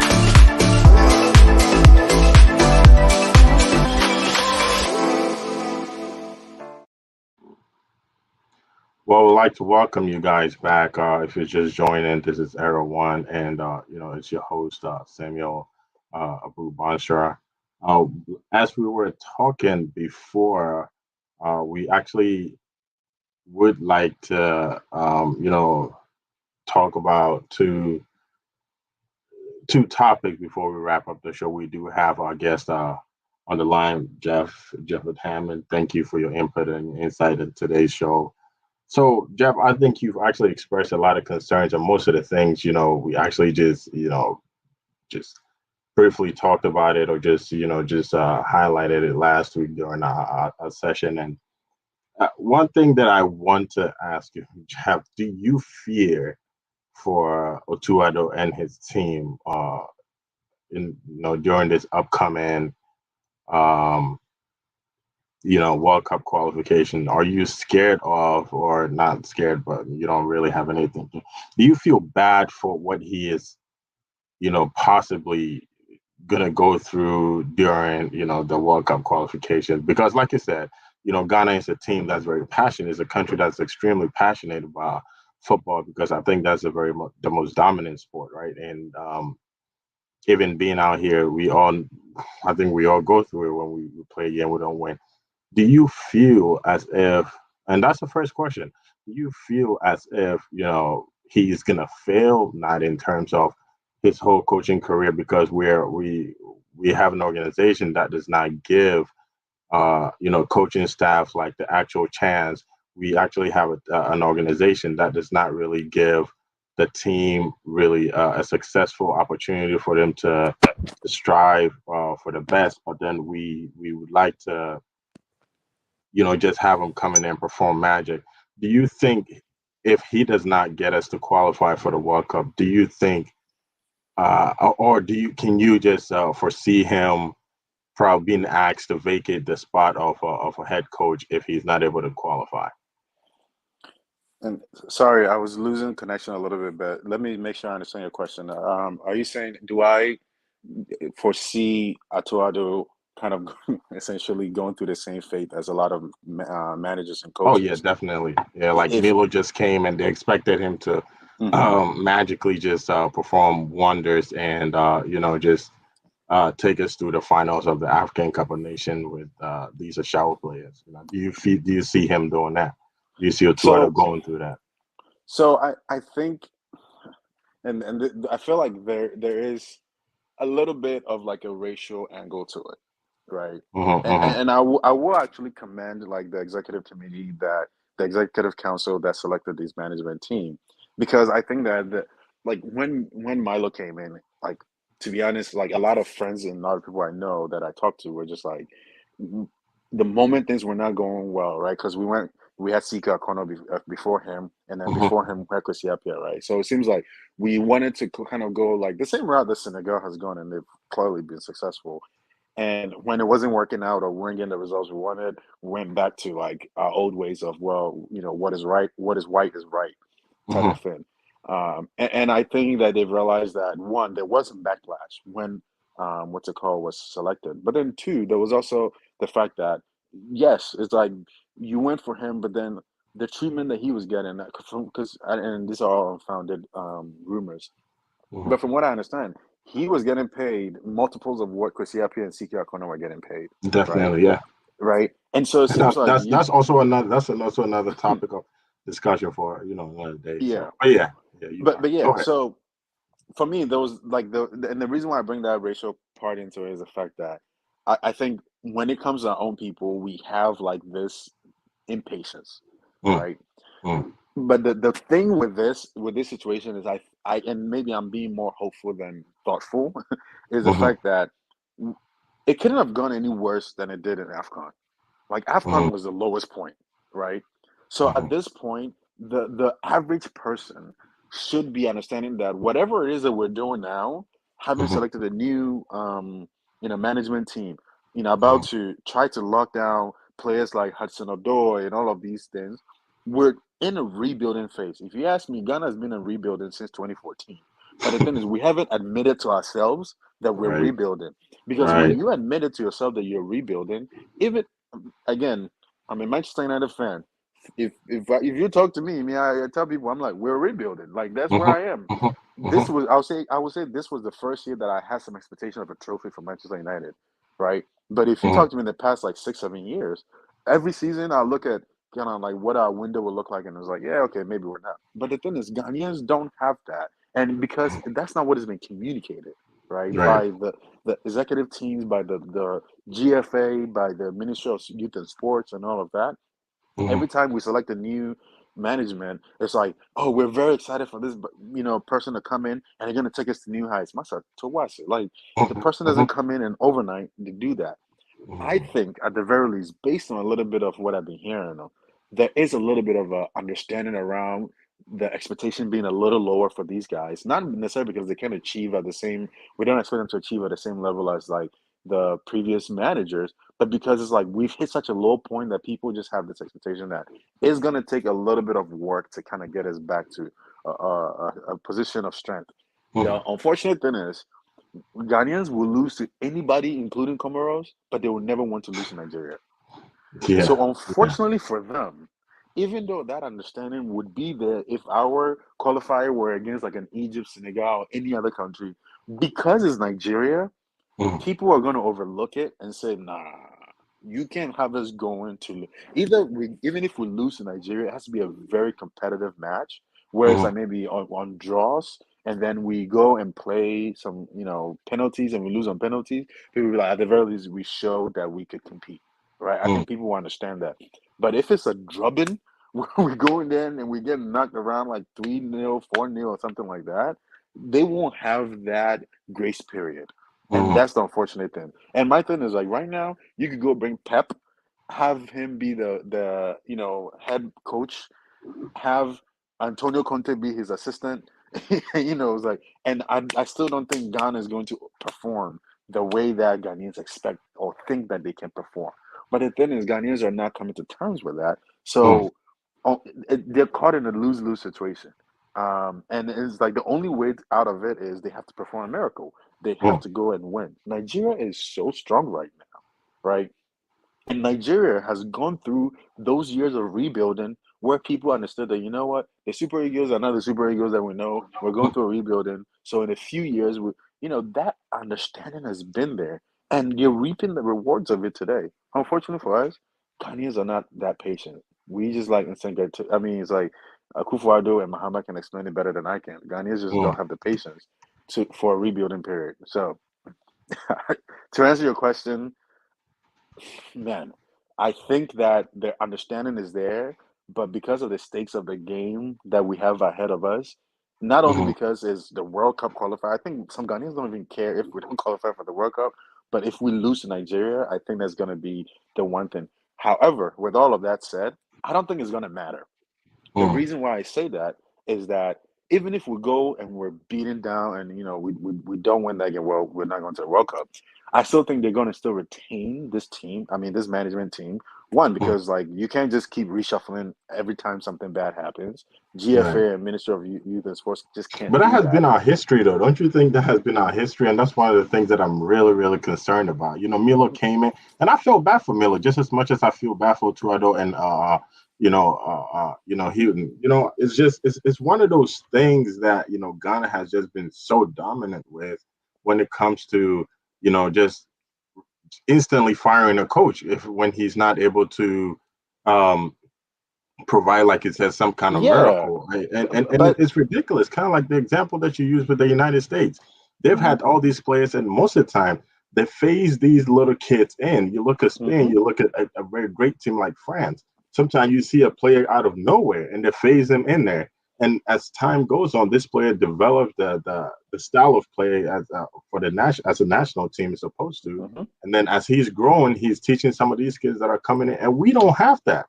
Well, we'd like to welcome you guys back. If you're just joining, this is Era One, and it's your host Samuel Abu-Bonsrah. Uh, as we were talking before, we actually would like to, talk about two topics before we wrap up the show. We do have our guest on the line, Jaffa Hammond. Thank you for your input and insight in today's show. So, Jeff, I think you've actually expressed a lot of concerns, and most of the things, we actually just briefly talked about it, or just highlighted it last week during a session. And one thing that I want to ask you, Jeff, do you fear for Otuado and his team, during this upcoming, um, World Cup qualification? Are you scared of, or not scared, but you don't really have anything? Do you feel bad for what he is, possibly gonna go through during, the World Cup qualification? Because, like I said, Ghana is a team that's very passionate. It's a country that's extremely passionate about football because I think that's the most dominant sport, right? And even being out here, I think we all go through it when we play a game we don't win. Do you feel as if, and that's the first question, do you feel as if, he's gonna fail, not in terms of his whole coaching career, because we have an organization that does not give coaching staff like the actual chance we actually have an organization that does not really give the team really a successful opportunity for them to strive for the best. But then we would like to, just have him come in and perform magic. Do you think if he does not get us to qualify for the World Cup, do you think, or can you just foresee him probably being asked to vacate the spot of a head coach if he's not able to qualify? And sorry, I was losing connection a little bit, but let me make sure I understand your question. Are you saying, do I foresee Atuado kind of essentially going through the same fate as a lot of managers and Oh yeah, coaches? definitely. Yeah, like If Milo just came and they expected him to Mhm. magically just perform wonders and just take us through the finals of the African Cup of Nations with these Ashawo players. Do you see him doing that? Do you see Otuado so going through that? so I think, I feel like there is a little bit of like a racial angle to it, right? Mm-hmm, And I will actually commend like the executive council that selected this management team, because I think that like when Milo came in, like, to be honest, like a lot of friends and a lot of people I know that I talked to were just like, the moment things were not going well, right? Because we had Sika Akono before him, and then mm-hmm, before him we had Kwesi Appiah, right? So it seems like we wanted to kind of go like the same route that Senegal has gone, and they've clearly been successful. And when it wasn't working out or we weren't getting the results we wanted, we went back to like our old ways of, well, what is right, what is white is right, type mm-hmm, of thing. And I think that they've realized that, one, there wasn't backlash when what's it called was selected, but then two, there was also the fact that, yes, it's like you went for him, but then the treatment that he was getting, because and these are all unfounded rumors, mm-hmm. but from what I understand, he was getting paid multiples of what Kwesi and Siki Akono were getting paid, right? Definitely, yeah. Right. And so it And seems like that's also another topic of discussion for another day. yeah. So, but yeah, you're But right. yeah, Go ahead. so for me, there was like and the reason why I bring that racial part into it is the fact that I think when it comes to our own people, we have like this impatience, Mm, right? mm, But the thing with this situation is I and maybe I'm being more hopeful than thoughtful, is the mm-hmm, fact that it couldn't have gone any worse than it did in AFCON. Like mm-hmm, AFCON was the lowest point, right? So mm-hmm, at this point, the average person should be understanding that whatever it is that we're doing now, having mm-hmm, selected a new management team, mm-hmm, about to try to lock down players like Hudson Odoi and all of these things, we're in a rebuilding phase. If you ask me, Ghana has been in rebuilding since 2014. But the thing is, we haven't admitted to ourselves that we're right, rebuilding. Because when right. you admit it to yourself that you're rebuilding, even again, I'm a Manchester United fan. If you talk to me, I tell people I'm like, we're rebuilding. Like that's where Mm-hmm, I am. mm-hmm, This was I would say this was the first year that I had some expectation of a trophy for Manchester United, right? But if you mm-hmm, talk to me in the past like 6, 7 years, every season I look at kind of like what our window will look like, and it's like, yeah, okay, maybe we're not. But the thing is, Ghanaians don't have that, and because that's not what has been communicated, right, right. by the executive teams, by the GFA, by the Ministry of Youth and Sports, and all of that. Mm-hmm, Every time we select a new management, it's like, oh, we're very excited for this, person to come in and they're going to take us to new heights. Masa, to what? Like, the mm-hmm, person mm-hmm, doesn't come in and overnight to do that. I mm-hmm. think, at the very least, based on a little bit of what I've been hearing, there is a little bit of a understanding around the expectation being a little lower for these guys. Not necessarily because they can't achieve at the same. We don't expect them to achieve at the same level as like the previous managers, but because it's like we've hit such a low point that people just have this expectation that it's going to take a little bit of work to kind of get us back to a position of strength. The Mm-hmm. unfortunate thing is Ghanaians will lose to anybody, including Comoros, but they will never want to lose to Nigeria. Yeah, So, yeah. unfortunately for them, even though that understanding would be there if our qualifier were against like an Egypt, Senegal, or any other country, because it's Nigeria, Mm-hmm, people are going to overlook it and say, "Nah, you can't have us going to even if we lose to Nigeria, it has to be a very competitive match, where it's mm-hmm, like maybe on draws, and then we go and play some penalties, and we lose on penalties. People will be like, at the very least, we showed that we could compete, right? I mm-hmm. think people will understand that. But if it's a drubbing we go in there and we get knocked around like 3-0, 4-0, or something like that, they won't have that grace period. And Mm, that's the unfortunate thing. And my thing is like right now, you could go bring Pep, have him be the head coach, have Antonio Conte be his assistant. It's like, and I still don't think Ghana is going to perform the way that Ghanaians expect or think that they can perform. But the thing is, Ghanaians are not coming to terms with that. mm, So they're caught in a lose-lose situation. And it's like the only way out of it is they have to perform a miracle. They have mm, to go and win. Nigeria is so strong right now, right? And Nigeria has gone through those years of rebuilding where people understood that, you know what, the Super Eagles are not the Super Eagles that we know. We're going mm. through a rebuilding. So in a few years, that understanding has been there. And you're reaping the rewards of it today. Unfortunately for us, Ghanaians are not that patient. We just like instant get to, I mean, it's like Akufo-Addo and Mahama can explain it better than I can. Ghanaians just Mm. don't have the patience for a rebuilding period. So to answer your question, man, I think that the understanding is there, but because of the stakes of the game that we have ahead of us, not only Mhm. because it's the World Cup qualifier, I think some Ghanaians don't even care if we don't qualify for the World Cup, but if we lose to Nigeria, I think that's going to be the one thing. However, with all of that said, I don't think it's going to matter. The Mm. reason why I say that is that even if we go and we're beaten down and we don't win that game, well, we're not going to the World Cup. I still think they're going to still retain this team. I mean, this management team. One, Mm. because like you can't just keep reshuffling every time something bad happens. Right. GFA and Minister of Youth and Sports just can't But that do has been that. our history, though. Don't you think that has been our history? And that's one of the things that I'm really, really concerned about. Milo came in, and I feel bad for Milo just as much as I feel bad for Tuado and Houghton. It's one of those things that Ghana has just been so dominant with when it comes to just instantly firing a coach if when he's not able to um provide, like it says, some kind of Yeah, miracle, right? And but it's ridiculous, kind of like the example that you use with the United States. They've hmm had all these players, and most of the time they phase these little kids in. You look at Spain, hmm you look at a very great team like France. Sometimes you see a player out of nowhere and they phase them in there, and as time goes on, this player develops the style of play for the national as a national team is supposed to. hmm And then as he's growing, he's teaching some of these kids that are coming in, and we don't have that.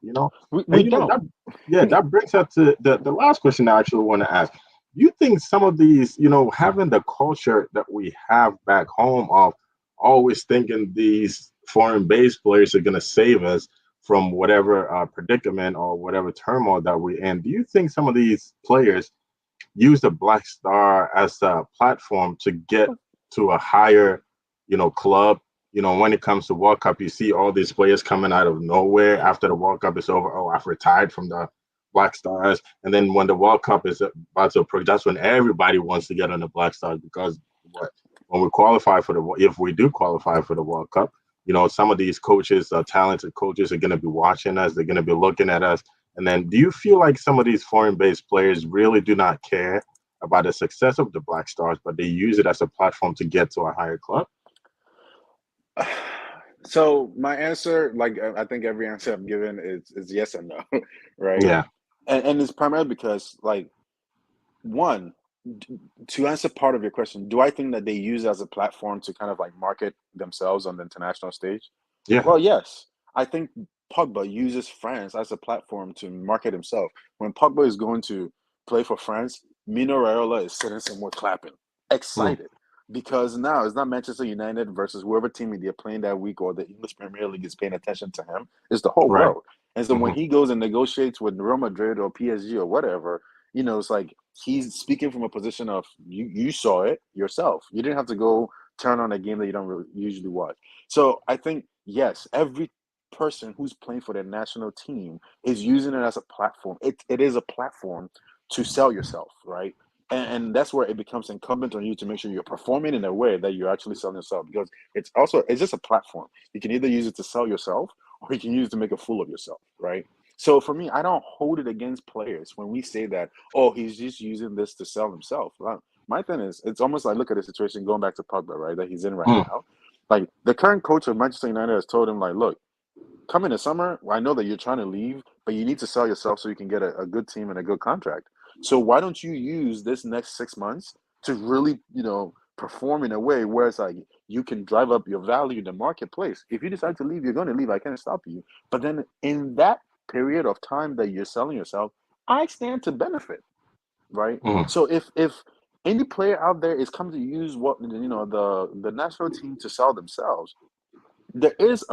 we And don't. that, yeah, that brings us to the last question I actually want to ask. Do you think some of these, having the culture that we have back home of always thinking these foreign based players are going to save us from whatever predicament or whatever turmoil that we're in, do you think some of these players use the Black Star as a platform to get to a higher, club? When it comes to World Cup, you see all these players coming out of nowhere after the World Cup is over. Oh, I've retired from the Black Stars. And then when the World Cup is about to approach, that's when everybody wants to get on the Black Stars because what when we qualify for if we do qualify for the World Cup, some of these coaches, talented coaches, are going to be watching us. They're going to be looking at us. And then, do you feel like some of these foreign-based players really do not care about the success of the Black Stars, but they use it as a platform to get to a higher club? So my answer, like I think every answer I'm given is yes and no, right? Yeah. And it's primarily because like one, to answer part of your question, do I think that they use it as a platform to kind of like market themselves on the international stage? Yeah. Well, yes. I think Pogba uses France as a platform to market himself. When Pogba is going to play for France, Mino Raiola is sitting somewhere clapping, Mm. excited. Because now it's not Manchester United versus whoever team they're playing that week or the English Premier League is paying attention to him. It's the whole Right. world. And so when Hmm. he goes and negotiates with Real Madrid or PSG or whatever, it's like he's speaking from a position of you saw it yourself. You didn't have to go turn on a game that you don't really usually watch. So I think yes, every person who's playing for their national team is using it as a platform. It is a platform to sell yourself, right? And that's where it becomes incumbent on you to make sure you're performing in a way that you're actually selling yourself because it's just a platform. You can either use it to sell yourself or you can use it to make a fool of yourself, right? So for me, I don't hold it against players when we say that, oh, he's just using this to sell himself. Well, my thing is, it's almost like look at the situation going back to Pogba, right, that he's in right Mm. now. Like the current coach of Manchester United has told him, like, look, come in the summer. I know that you're trying to leave, but you need to sell yourself so you can get a good team and a good contract. So why don't you use this next 6 months to really, perform in a way where it's like you can drive up your value in the marketplace. If you decide to leave, you're going to leave. I can't stop you. But then in that period of time that you're selling yourself, I stand to benefit, right? Mm-hmm. So if any player out there is coming to use what the national team to sell themselves, there is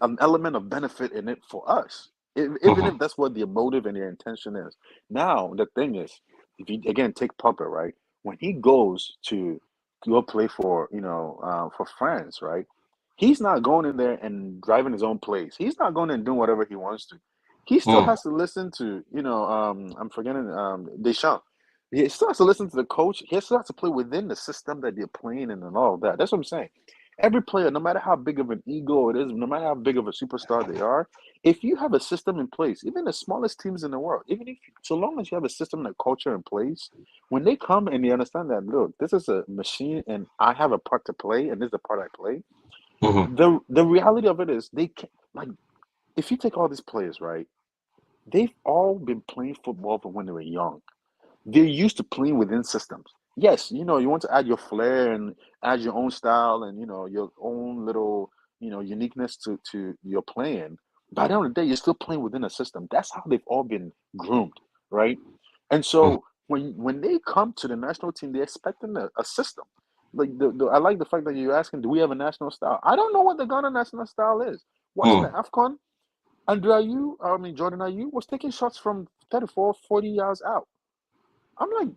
an element of benefit in it for us, even if that's what their motive and their intention is. Now, the thing is, if you again take Pogba, right? When he goes to go play for France, right? He's not going in there and driving his own plays. He's not going and doing whatever he wants to. He still Mm-hmm. has to listen to, I'm forgetting Deschamps. He still has to listen to the coach. He still has to play within the system that they're playing in and all of that. That's what I'm saying. Every player, no matter how big of an ego it is, no matter how big of a superstar they are, if you have a system in place, even the smallest teams in the world, even if so long as you have a system and a culture in place, when they come and they understand that, look, this is a machine and I have a part to play, and this is the part I play. Mm-hmm. The reality of it is they can like if you take all these players, right, they've all been playing football from when they were young. They're used to playing within systems. Yes, you want to add your flair and add your own style and your own little uniqueness to your playing. By the end of the day, you're still playing within a system. That's how they've all been groomed, right? And so when they come to the national team, they're expecting a system. Like I like the fact that you're asking, do we have a national style? I don't know what the Ghana national style is. Watching the Mm-hmm. AFCON, Jordan Ayew was taking shots from 34, 40 yards out. I'm like,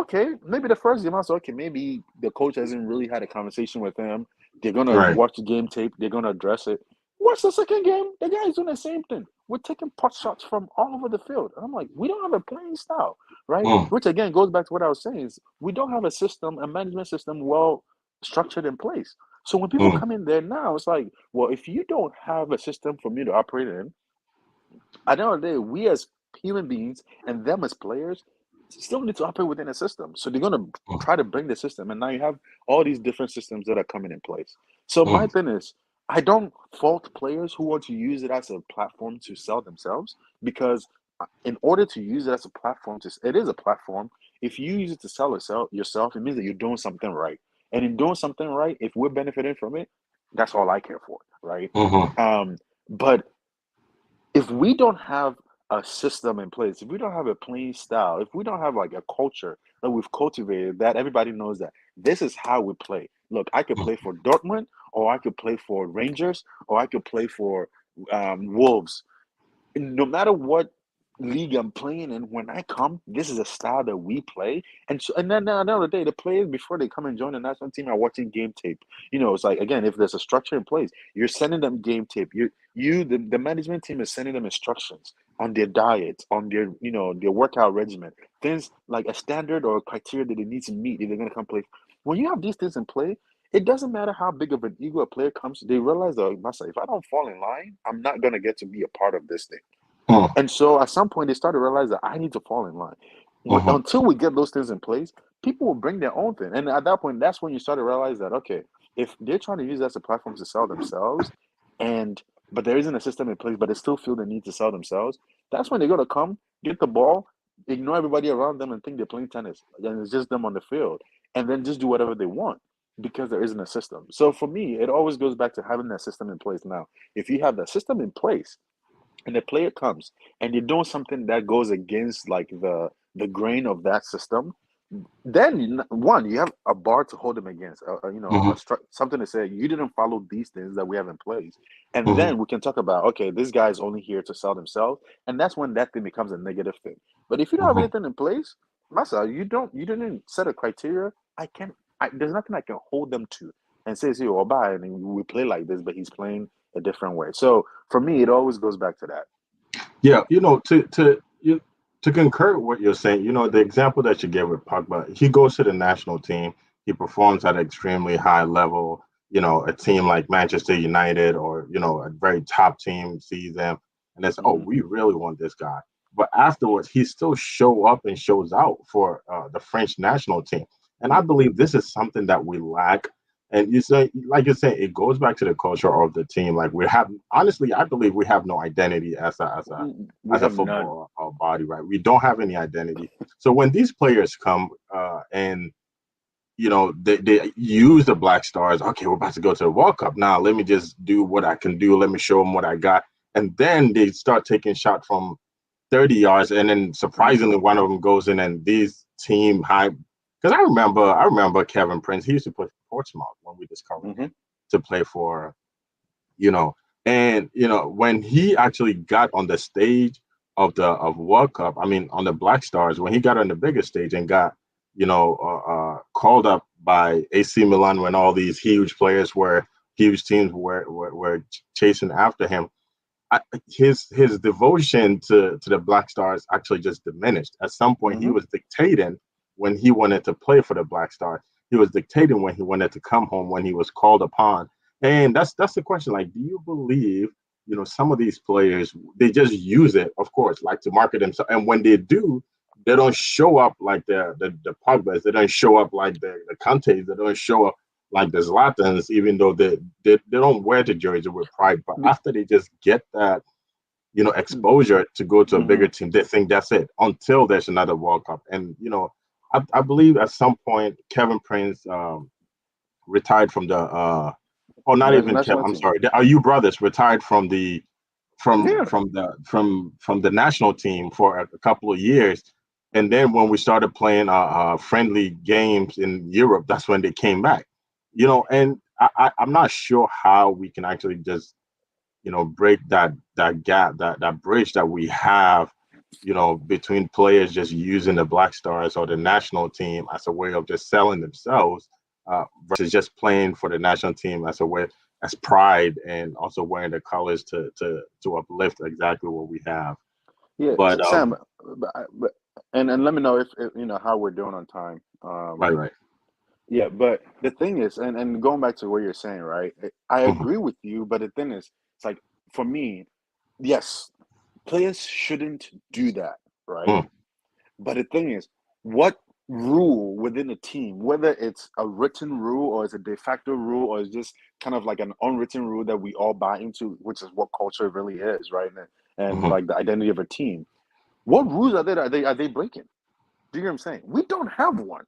okay, maybe the first game I said, okay, maybe the coach hasn't really had a conversation with him. They're gonna Right. watch the game tape. They're gonna address it. What's the second game? The guy is doing the same thing. We're taking pot shots from all over the field. And I'm like, we don't have a playing style, right? Mm-hmm. Which again goes back to what I was saying is we don't have a system, a management system well structured in place. So when people come in there now, it's like, well, if you don't have a system for me to operate in, at the end of the day, we as human beings and them as players still need to operate within a system. So they're gonna try to bring the system, and now you have all these different systems that are coming in place. So my Mm-hmm. thing is, I don't fault players who want to use it as a platform to sell themselves because in order to use it as a platform, it is a platform. If you use it to sell yourself, it means that you're doing something right. And in doing something right, if we're benefiting from it, that's all I care for, right? Mm-hmm. But if we don't have a system in place, if we don't have a playing style, if we don't have like a culture that we've cultivated, that everybody knows that this is how we play. Look, I could play for Dortmund, or I could play for Rangers, or I could play for Wolves. No matter what league I'm playing in, when I come, this is a style that we play. And then at the end of the day, the players before they come and join the national team are watching game tape. It's like again, if there's a structure in place, you're sending them game tape. The management team is sending them instructions on their diet, on their workout regimen, things like a standard or a criteria that they need to meet if they're gonna come play. When you have these things in play, it doesn't matter how big of an ego a player comes, they realize that Masa, if I don't fall in line, I'm not gonna get to be a part of this thing. And so at some point, they start to realize that I need to fall in line. Mm-hmm. Until we get those things in place, people will bring their own thing. And at that point, that's when you start to realize that, okay, if they're trying to use that as a platform to sell themselves, but there isn't a system in place, but they still feel the need to sell themselves, that's when they're going to come, get the ball, ignore everybody around them and think they're playing tennis. And it's just them on the field. And then just do whatever they want because there isn't a system. So for me, it always goes back to having that system in place. Now, if you have that system in place, and the player comes and you're doing something that goes against like the grain of that system, then one, you have a bar to hold them against, Mm-hmm. something to say you didn't follow these things that we have in place, and Mm-hmm. then we can talk about, okay, this guy is only here to sell themselves, and that's when that thing becomes a negative thing. But if you don't have Mm-hmm. anything in place, Masa, you didn't set a criteria. There's nothing I can hold them to and say, see, oh, bye, and we play like this, but he's playing a different way. So for me, it always goes back to that. Yeah, to concur with what you're saying, the example that you gave with Pogba, he goes to the national team, he performs at an extremely high level. A team like Manchester United or a very top team sees them and they say, "Oh, Hmm. we really want this guy." But afterwards, he still show up and shows out for the French national team, and I believe this is something that we lack And you say, like you say, it goes back to the culture of the team. Like we have, honestly, I believe we have no identity We as a have none. football body, right? We don't have any identity. So when these players come and they use the Black Stars. Okay, we're about to go to the World Cup now. Let me just do what I can do. Let me show them what I got. And then they start taking shots from 30 yards, and then Hmm. surprisingly, one of them goes in, and these team high. Because I remember Kevin Prince. He used to play for Portsmouth when we discovered Hmm. him to play for, you know, and when he actually got on the stage of World Cup, I mean, on the Black Stars, when he got on the bigger stage and got called up by AC Milan when all these huge teams were chasing after him. His devotion to the Black Stars actually just diminished. At some point, he Hmm. was dictating when he wanted to play for the Black Stars. He was dictating when he wanted to come home when he was called upon. And that's the question. Like, do you believe some of these players they just use it, of course, like to market themselves, and when they do, they don't show up like the Pogbas. They don't show up like the Kantes. They don't show up like the Zlatans, even though they don't wear the jersey with pride. But after they just get that, exposure to go to a bigger Hmm. team, they think that's it until there's another World Cup. And, I believe at some point Kevin Prince retired from the, or not even Kevin, National I'm team. sorry, the RU brothers retired from the, Yeah. from the national team for a couple of years. And then when we started playing friendly games in Europe, that's when they came back. And I'm not sure how we can actually just break that gap, that bridge that we have, between players just using the Black Stars or the national team as a way of just selling themselves, versus just playing for the national team as a way as pride and also wearing the colors to uplift exactly what we have. Yeah, But Sam, but and let me know if how we're doing on time. right, right. Yeah, but the thing is, and going back to what you're saying, right? I Hmm. agree with you, but the thing is, it's like for me, yes, players shouldn't do that, right? Hmm. But the thing is, what rule within a team, whether it's a written rule or it's a de facto rule or it's just kind of like an unwritten rule that we all buy into, which is what culture really is, right? And Hmm. like the identity of a team. What rules are they breaking? Do you get what I'm saying? We don't have one.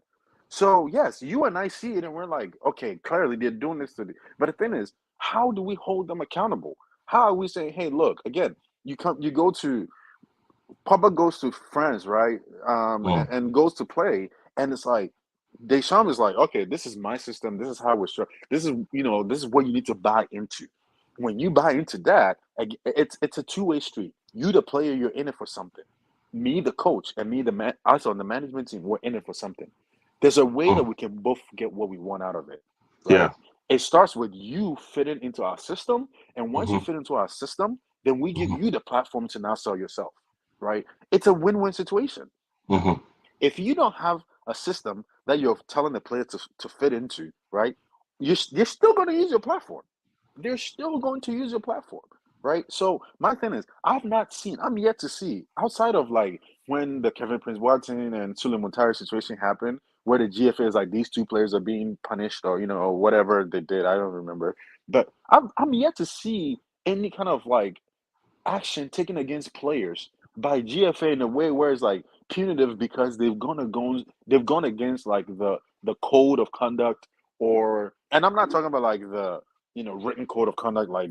So yes, you and I see it, and we're like, okay, clearly they're doing this to the. But the thing is, how do we hold them accountable? How are we saying, hey, look, again, you go to Papa goes to France, right? Hmm. And goes to play, and it's like Deschamps is like, okay, this is my system. This is how we're structured. This is what you need to buy into. When you buy into that, it's a two-way street. You, the player, you're in it for something. Me, the coach, and me, the man, us on the management team, we're in it for something. There's a way that Hmm. we can both get what we want out of it, right? Yeah. It starts with you fitting into our system, and once you Hmm. fit into our system, then we give Hmm. you the platform to now sell yourself, right? It's a win-win situation. Hmm. If you don't have a system that you're telling the player to fit into, right? You're still going to use your platform. They're still going to use your platform, right? So my thing is, I'm yet to see outside of like when the Kevin Prince Boateng and Sule Muntari situation happened, where the GFA is like these two players are being punished or or whatever they did. I don't remember, but I'm yet to see any kind of like action taken against players by GFA in a way where it's like punitive because they've gone against like the code of conduct or and I'm not talking about like the written code of conduct like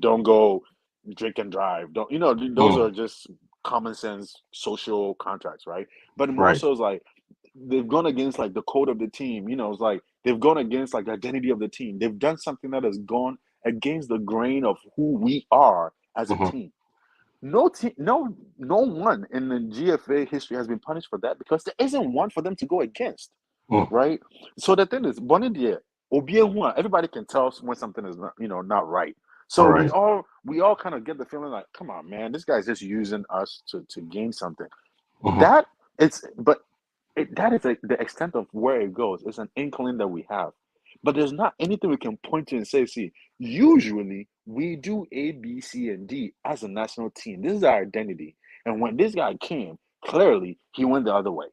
don't go drink and drive don't those Hmm. are just common sense social contracts, right? But more Right. so it's like they've gone against like the code of the team, it's like they've gone against like the identity of the team. They've done something that has gone against the grain of who we are as a Hmm. team. No team, no one in the GFA history has been punished for that because there isn't one for them to go against, Hmm. right? So the thing is, Bonidia, everybody can tell when something is not right. All So we right. all kind of get the feeling like, come on, man, this guy's just using us to gain something. Hmm. That that is like the extent of where it goes. It's an inkling that we have. But there's not anything we can point to and say, see, usually we do A, B, C, and D as a national team. This is our identity. And when this guy came, clearly he went the other way.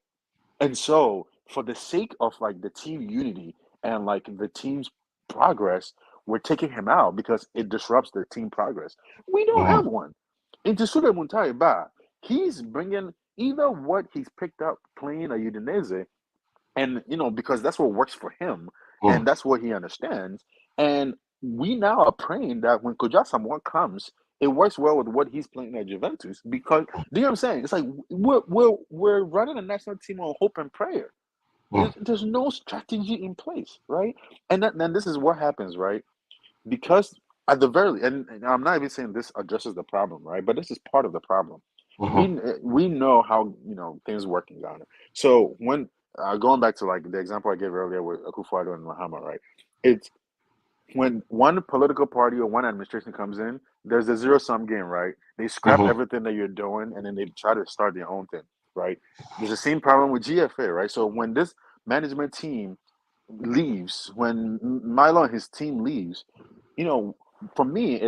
And so, for the sake of like the team unity and like the team's progress, we're taking him out because it disrupts the team progress. We don't have Mhm. one. And Tesura Muntari, he's bringing either what he's picked up playing a Udinese, and because that's what works for him, Mhm. and that's what he understands. And we now are praying that when Koja Samoa comes, it works well with what he's playing at Juventus. Because do you know what I'm saying? It's like we're running a national team on hope and prayer. Mhm. There's no strategy in place, right? And then this is what happens, right? Because at the very and I'm not even saying this addresses the problem, right? But this is part of the problem. Mhm. We know how things work in Ghana. So when going back to like the example I gave earlier with Akufo-Addo and Mahama, right? It's when one political party or one administration comes in, there's a zero sum game, right? They scrap Mhm. everything that you're doing and then they try to start their own thing, right? There's the same problem with GFA, right? So when this management team leaves, when Milo and his team leaves, you know, for me,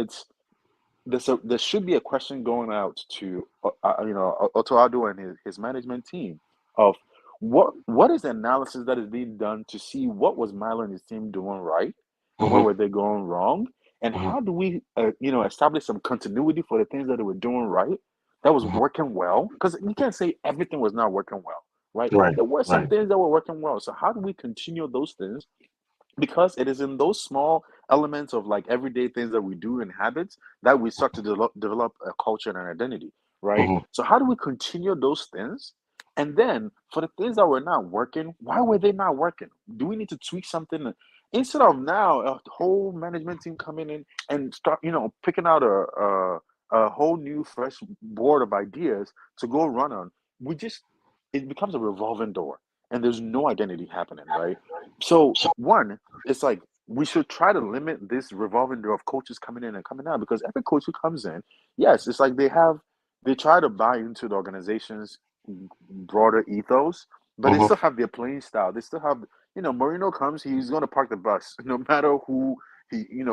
there should be a question going out to Otto and his management team of what is the analysis that is being done to see what was Milo and his team doing right and where Mhm. were they going wrong, and Mhm. how do we establish some continuity for the things that they were doing right that was Mhm. working well, because you can't say everything was not working well, right? Right. There were some Right. things that were working well, so how do we continue those things, because it is in those small elements of like everyday things that we do and habits that we start to develop a culture and an identity, right? Mhm. So how do we continue those things, and then for the things that were not working, why were they not working? Do we need to tweak something instead of now a whole management team coming in and start picking out a whole new fresh board of ideas to go run on? We just It becomes a revolving door and there's no identity happening, right? So one, it's like we should try to limit this revolving door of coaches coming in and coming out, because every coach who comes in, yes, it's like they try to buy into the organization's broader ethos, but they Mhm. still have their playing style. They still have, Marino comes, he's going to park the bus no matter who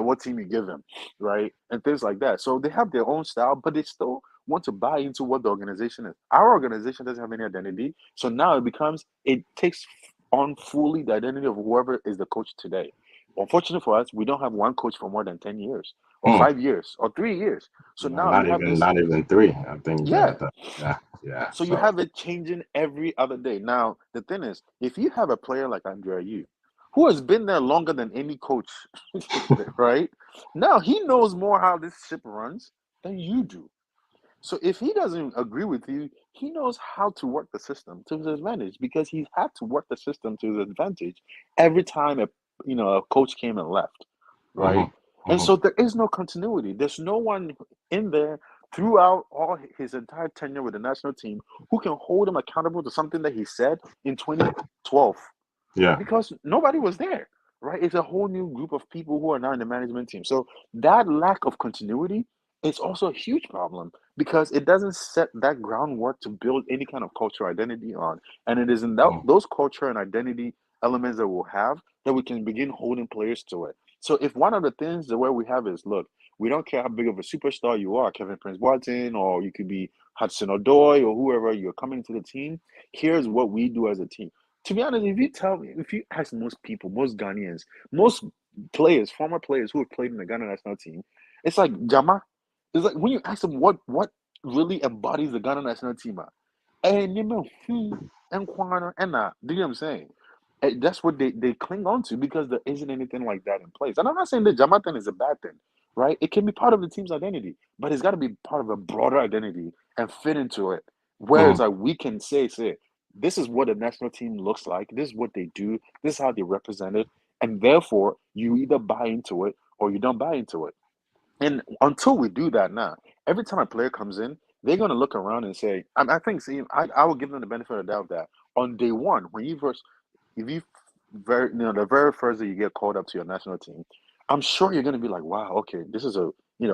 what team you give him, right? And things like that. So they have their own style, but they still want to buy into what the organization is. Our organization doesn't have any identity. So now it takes on fully the identity of whoever is the coach today. Unfortunately for us, we don't have one coach for more than 10 years or Mhm. 5 years or 3 years. So No, now you have this, not even three. I think yeah. that yeah, yeah. So you So have it changing every other day. Now, the thing is, if you have a player like Andrea Yu, who has been there longer than any coach, right? Now he knows more how this ship runs than you do. So if he doesn't agree with you, he knows how to work the system to his advantage, because he's had to work the system to his advantage every time a coach came and left, right? mhm. And Mhm. so there is no continuity. There's no one in there throughout all his entire tenure with the national team who can hold him accountable to something that he said in 2012, Yeah. because nobody was there, right? It's a whole new group of people who are now in the management team. So that lack of continuity is also a huge problem, because it doesn't set that groundwork to build any kind of cultural identity on. And it is in Mhm. those culture and identity elements that we'll have that we can begin holding players to it. So if one of the things the way we have is, look, we don't care how big of a superstar you are, Kevin Prince Boateng, or you could be Hudson Odoi or whoever you're coming to the team. Here's what we do as a team. To be honest, if you ask most people, most Ghanaians, most players, former players who have played in the Ghana national team, it's like Jama. It's like when you ask them what really embodies the Ghana national team, and you know, and Kwana and that. Do you know what I'm saying? That's what they cling on to, because there isn't anything like that in place. And I'm not saying that Jama thing is a bad thing, right? It can be part of the team's identity, but it's got to be part of a broader identity and fit into it. Where it's Mhm. like we can say, this is what a national team looks like. This is what they do. This is how they represent it. And therefore, you either buy into it or you don't buy into it. And until we do that now, every time a player comes in, they're going to look around and say, I think, see, I will give them the benefit of the doubt that on day one, if you the very first day you get called up to your national team, I'm sure you're going to be like, wow, okay, this is a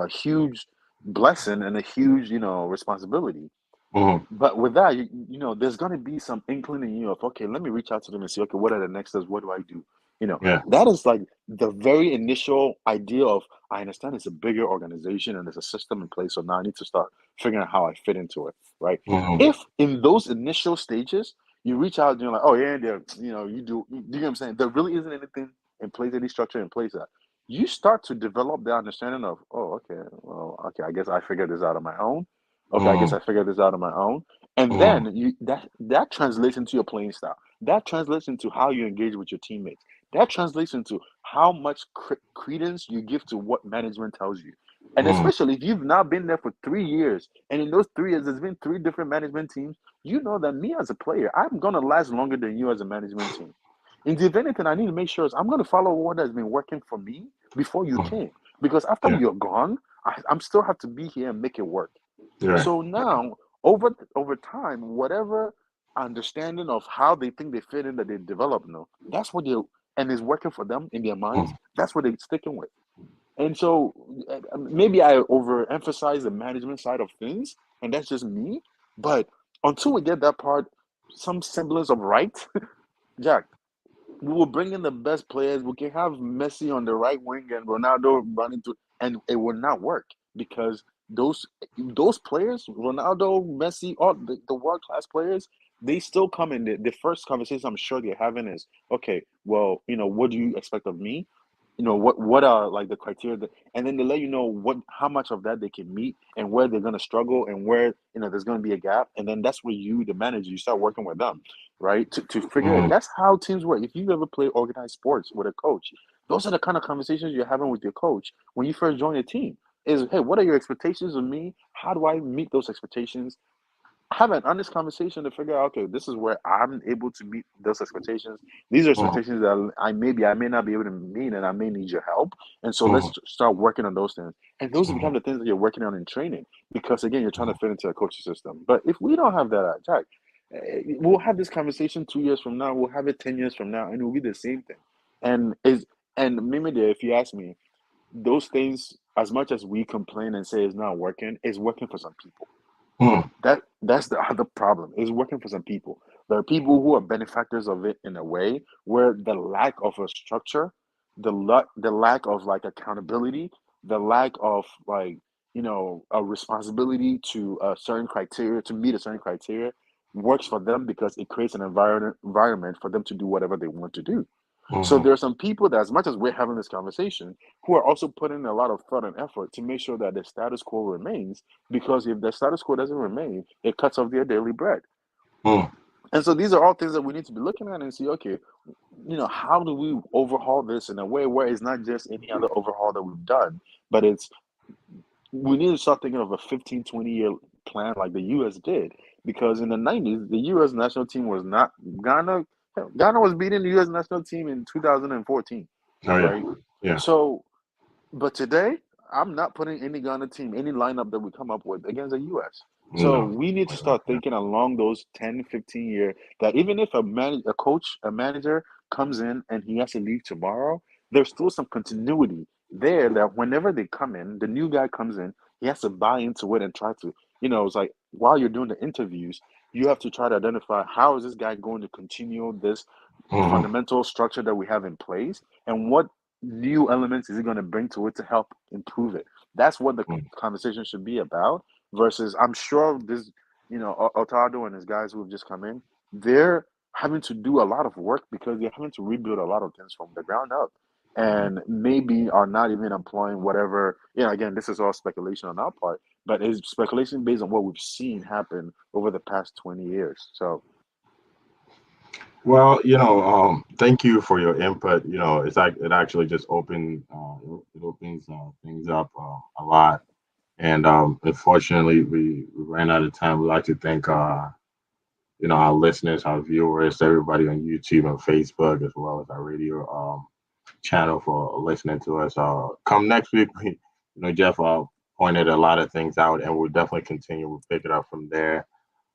huge blessing and a huge, responsibility. Mhm. But with that, there's going to be some inkling in you of, okay, let me reach out to them and see, okay, what are the next steps? What do I do? Yeah. That is like the very initial idea of, I understand it's a bigger organization and there's a system in place. So now I need to start figuring out how I fit into it, right? Mhm. If in those initial stages, you reach out and you're like, oh, yeah, you do you know what I'm saying? There really isn't anything and place any structure in place, you start to develop the understanding of, oh, okay, well, okay, I guess I figured this out on my own. Okay, I guess Mm, I figured this out on my own. And mm, then that translates into your playing style. That translates into how you engage with your teammates. That translates into how much credence you give to what management tells you. And mm, especially if you've now been there for 3 years, and in those 3 years, there's been three different management teams, you know that me as a player, I'm going to last longer than you as a management team. And if anything, I need to make sure is I'm going to follow what has been working for me before you mm. came. Because after Yeah, you're gone, I'm still have to be here and make it work. yeah. So now, over time, whatever understanding of how they think they fit in that they develop now, that's what they and is working for them in their minds. Mm, That's what they're sticking with. And so maybe I overemphasize the management side of things, and that's just me. But until we get that part, some semblance of right, Jack, we will bring in the best players. We can have Messi on the right wing and Ronaldo running to, and it will not work because those players, Ronaldo, Messi, all the world class players, they still come in. The first conversation I'm sure they're having is, okay, well, what do you expect of me? What are like the criteria that, and then they let you know how much of that they can meet and where they're going to struggle and where there's going to be a gap, and then that's where you, the manager, you start working with them, right, to figure it. mm, That's how teams work. If you've ever played organized sports with a coach, those are the kind of conversations you're having with your coach when you first join a team. Is, hey, what are your expectations of me? How do I meet those expectations? Have an honest conversation to figure out, okay, this is where I'm able to meet those expectations. These are mm, expectations that I may not be able to meet, and I may need your help. And so let's mm, start working on those things. And those mm, become the things that you're working on in training, because again, you're trying to fit into a coaching system. But if we don't have that, Jack, we'll have this conversation 2 years from now. We'll have it 10 years from now, and it will be the same thing. And is and maybe if you ask me, those things, as much as we complain and say it's not working, it's working for some people. mm, That's the other problem. It's working for some people. There are people who are benefactors of it in a way where the lack of a structure, the lack of like accountability, the lack of like a responsibility to a certain criteria to meet a certain criteria works for them because it creates an environment for them to do whatever they want to do. So mm. there are some people that, as much as we're having this conversation, who are also putting a lot of thought and effort to make sure that the status quo remains, because if the status quo doesn't remain, it cuts off their daily bread. Mm. And so these are all things that we need to be looking at and see, okay, how do we overhaul this in a way where it's not just any other overhaul that we've done, but we need to start thinking of a 15, 20-year plan like the US did. Because in the 90s, the US national team was not Ghana. Ghana was beating the US national team in 2014, Oh yeah, right? yeah. So but today, I'm not putting any Ghana team, any lineup that we come up with against the US. So No. we need to start thinking along those 10, 15 year, that even if a coach, a manager comes in and he has to leave tomorrow, there's still some continuity there that whenever they come in, the new guy comes in, he has to buy into it and try to, it's like while you're doing the interviews, you have to try to identify how is this guy going to continue this Mm-hmm. fundamental structure that we have in place, and what new elements is he going to bring to it to help improve it. That's what the conversation should be about. Versus, I'm sure this, Otado and his guys who have just come in, they're having to do a lot of work because they're having to rebuild a lot of things from the ground up, and maybe are not even employing whatever. Again, this is all speculation on our part, but it's speculation based on what we've seen happen over the past 20 years. So Well, thank you for your input. It's like it actually just it opens things up a lot. And unfortunately, we ran out of time. We'd like to thank our listeners, our viewers, everybody on YouTube and Facebook, as well as our radio channel for listening to us. Come next week, Jeff pointed a lot of things out, and we'll definitely continue. We'll pick it up from there.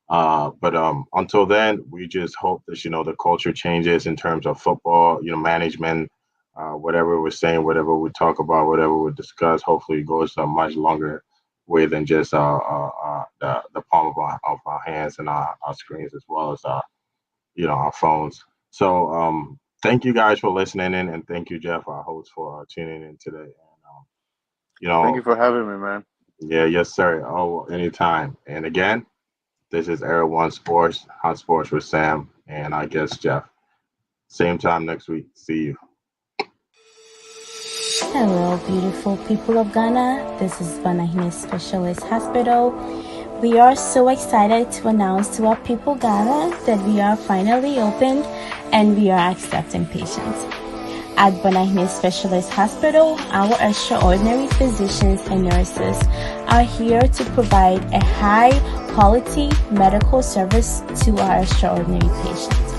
But until then, we just hope that the culture changes in terms of football, management, whatever we're saying, whatever we talk about, whatever we discuss. Hopefully, it goes a much longer way than just the palm of our hands and our screens, as well as our phones. So thank you guys for listening in, and thank you, Jeff, our host, for tuning in today. And thank you for having me, man. yeah, yes, sir. Oh, anytime. And again. This is Era One Sports, Hot Sports with Sam, and I guess Jeff. Same time next week. See you. Hello, beautiful people of Ghana. This is Banahine Specialist Hospital. We are so excited to announce to our people Ghana that we are finally opened and we are accepting patients. At Banahine Specialist Hospital, our extraordinary physicians and nurses are here to provide a high-quality medical service to our extraordinary patients.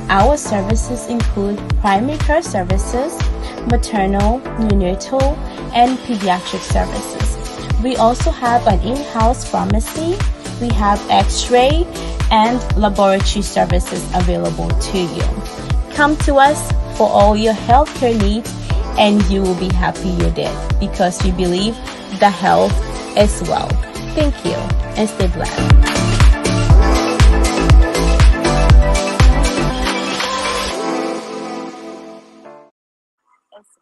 Our services include primary care services, maternal, neonatal, and pediatric services. We also have an in-house pharmacy. We have x-ray and laboratory services available to you. Come to us for all your healthcare needs and you will be happy you did, because we believe that health is wealth. Thank you and stay blessed.